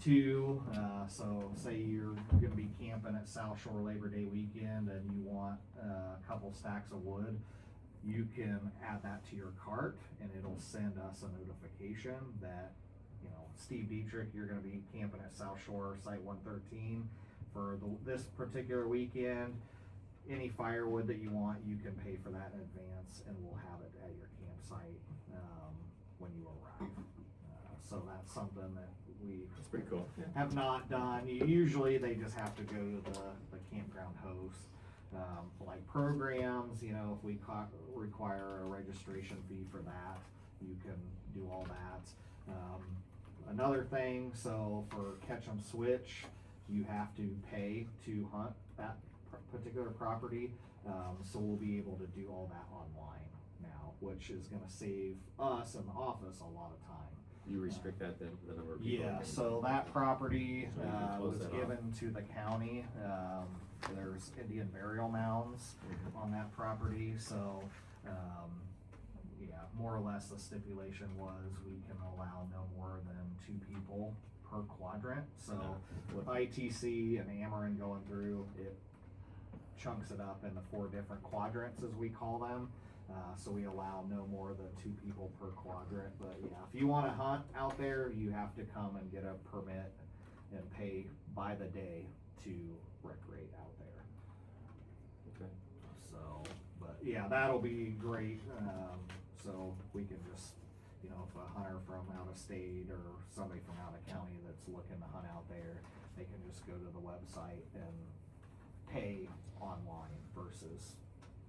Two, so say you're gonna be camping at South Shore Labor Day weekend and you want a couple stacks of wood, you can add that to your cart and it'll send us a notification that, you know, Steve Dietrich, you're gonna be camping at South Shore Site 113 for this particular weekend. Any firewood that you want, you can pay for that in advance and we'll have it at your campsite when you arrive. So that's something that we That's pretty cool. Yeah. have not done. Usually they just have to go to the campground host. Like programs, you know, if we require a registration fee for that, you can do all that. Another thing, so for Catch 'em Switch, you have to pay to hunt that particular property. So we'll be able to do all that online now, which is gonna save us in the office a lot of time. You restrict that, the number of people? Yeah, so that property So you can close was that off. given to the county. There's Indian burial mounds on that property, so, yeah, more or less the stipulation was we can allow no more than 2 people per quadrant. So with ITC and Ameren going through, it chunks it up into 4 different quadrants, as we call them. So we allow no more than 2 people per quadrant. But yeah, if you wanna hunt out there, you have to come and get a permit and pay by the day to recreate out there. Okay. So, but yeah, that'll be great. So we can just, you know, if a hunter from out of state or somebody from out of county that's looking to hunt out there, they can just go to the website and pay online versus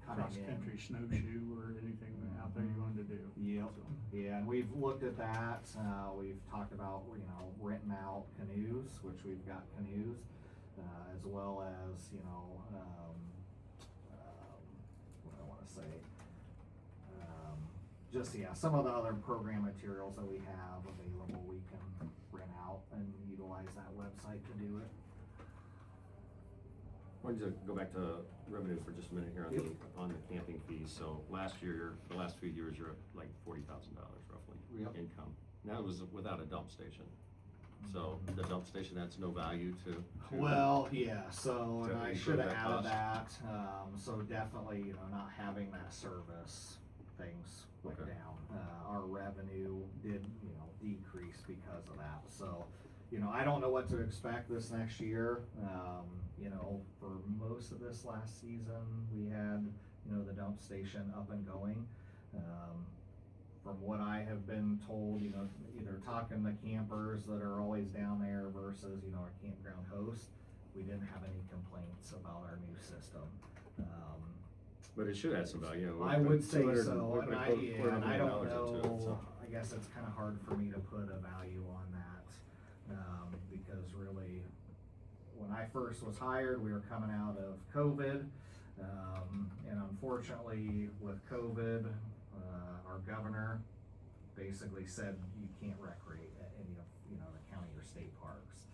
coming in. Cross-country snowshoe or anything out there you wanted to do. Yep, So, yeah, and we've looked at that. We've talked about, you know, renting out canoes, which we've got canoes, as well as, you know, what do I wanna say? Just, yeah, some of the other program materials that we have available, we can rent out and utilize that website to do it. I wanted to go back to revenue for just a minute here on the camping fees. So last year, the last few years, you're at like $40,000 roughly Yep. income. That was without a dump station. So the dump station adds no value to. Well, yeah, so, To and I improve should have that added cost. that, so definitely, you know, not having that service, things went Okay. down. Our revenue did, you know, decrease because of that, so, you know, I don't know what to expect this next year. You know, for most of this last season, we had, you know, the dump station up and going. From what I have been told, you know, either talking to campers that are always down there versus, you know, our campground host, we didn't have any complaints about our new system. But it should add some value. I would say $200 so, we're and gonna I, put yeah, and I don't $200 into it, so. know, I guess it's kinda hard for me to put a value on that. Because really, when I first was hired, we were coming out of COVID. And unfortunately, with COVID, our governor basically said you can't recreate at any of, you know, the county or state parks.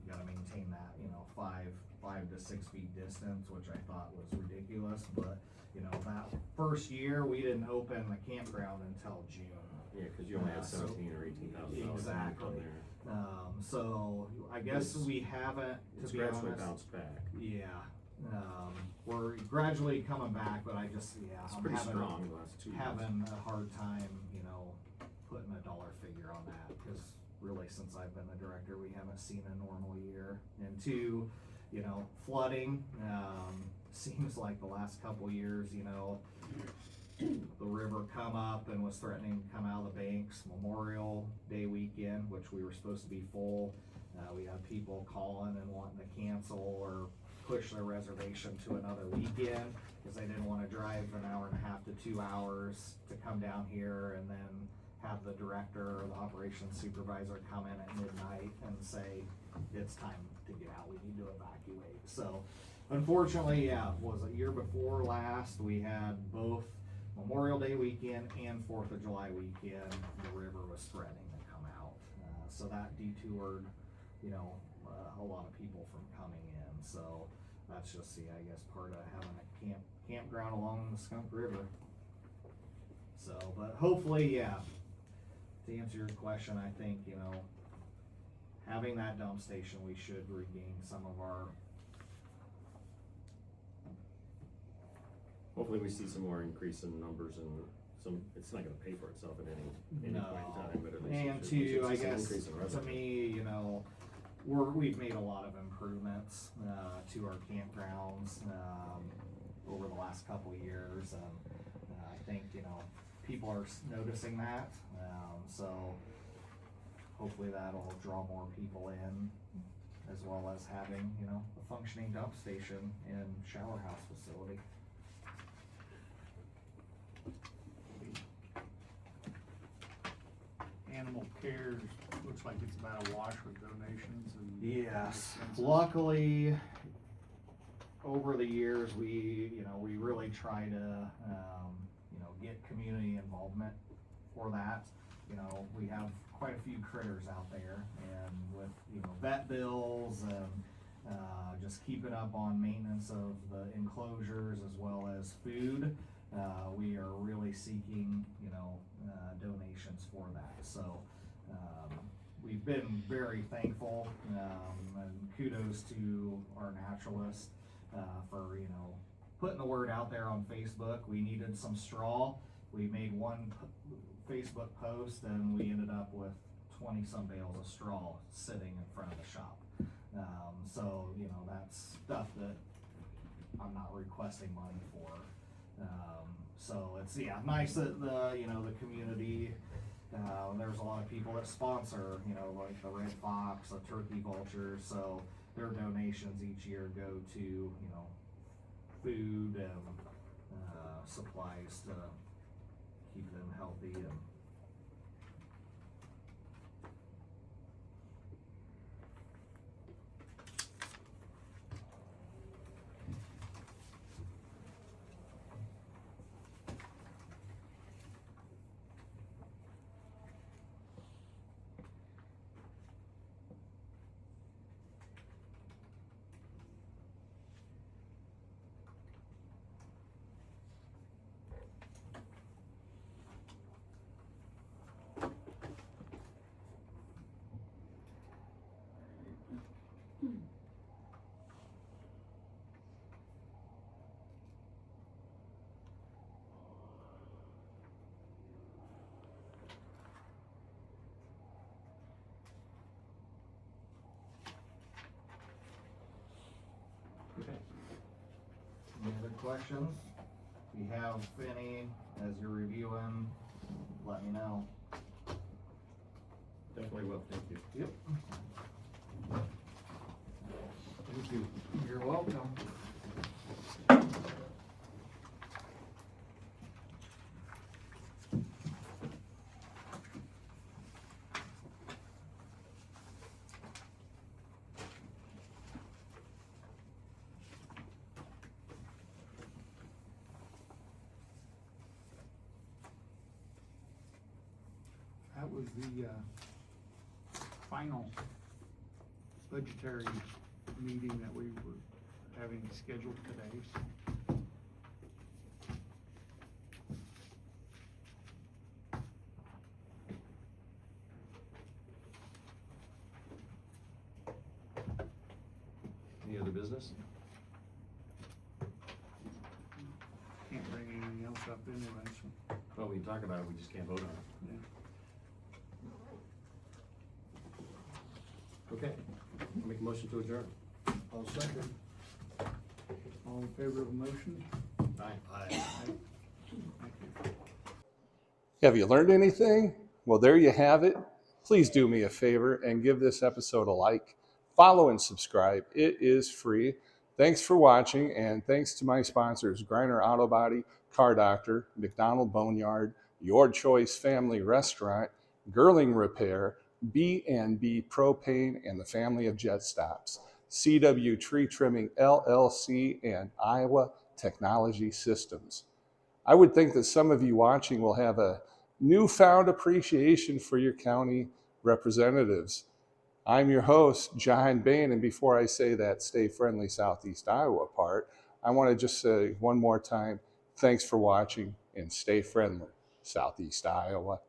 You gotta maintain that, you know, 5 to 6 feet distance, which I thought was ridiculous, but, you know, that first year, we didn't open the campground until June. Yeah, cause you only had So- 17 or $18,000. Exactly. So I guess we haven't, It's to be gradually honest. bounced back. Yeah, we're gradually coming back, but I just, It's I'm pretty having, strong the last 2 years. having a hard time, putting a dollar figure on that, cause really since I've been the director, we haven't seen a normal year. And two, flooding, seems like the last couple years, the river come up and was threatening to come out of the banks. Memorial Day weekend, which we were supposed to be full, we had people calling and wanting to cancel or push their reservation to another weekend because they didn't want to drive an hour and a half to 2 hours to come down here and then have the director or the operations supervisor come in at midnight and say, it's time to get out, we need to evacuate. So unfortunately, it was a year before last, we had both Memorial Day weekend and 4th of July weekend, the river was threatening to come out. So that detoured, a lot of people from coming in. So that's just I guess, part of having a campground along the Skunk River. So, but hopefully, to answer your question, I think, having that dump station, we should regain some of our. Hopefully we see some more increase in numbers and it's not gonna pay for itself at any No. point in time, but at least And we should two, I see some guess, increase in to revenue. me, we've made a lot of improvements, to our campgrounds, over the last couple of years. I think, people are noticing that, so hopefully that'll draw more people in, as well as having, a functioning dump station and shower house facility. Animal care looks like it's about a wash with donations and. Yes, expenses. luckily, over the years, we really try to, get community involvement for that. We have quite a few critters out there, and with, vet bills and, just keeping up on maintenance of the enclosures as well as food, we are really seeking, donations for that. So, we've been very thankful, and kudos to our naturalist, for, putting the word out there on Facebook. We needed some straw. We made one Facebook post and we ended up with 20 some bales of straw sitting in front of the shop. So, that's stuff that I'm not requesting money for. So it's, nice that the community, there's a lot of people that sponsor, like the Red Fox, the Turkey Vulture, so their donations each year go to, food and, supplies to keep them healthy and. Okay. Any other questions? If you have any, as you're reviewing, let me know. Definitely will, thank you. Yep. Thank you. You're welcome. That was the, final budgetary meeting that we were having scheduled today. business? Can't bring anything else up anyway, so. Well, we can talk about it, we just can't vote on it. Okay, I'll make a motion to adjourn. I'll second. All in favor of the motion? Aye. Thank you. Have you learned anything? Well, there you have it. Please do me a favor and give this episode a like. Follow and subscribe. It is free. Thanks for watching, and thanks to my sponsors, Griner Auto Body, Car Doctor, McDonald Boneyard, Your Choice Family Restaurant, Girling Repair, B&B Propane, and the family of Jet Stops, CW Tree Trimming LLC, and Iowa Technology Systems. I would think that some of you watching will have a newfound appreciation for your county representatives. I'm your host, John Bain, and before I say that Stay Friendly Southeast Iowa part, I want to just say one more time, thanks for watching, and stay friendly, Southeast Iowa.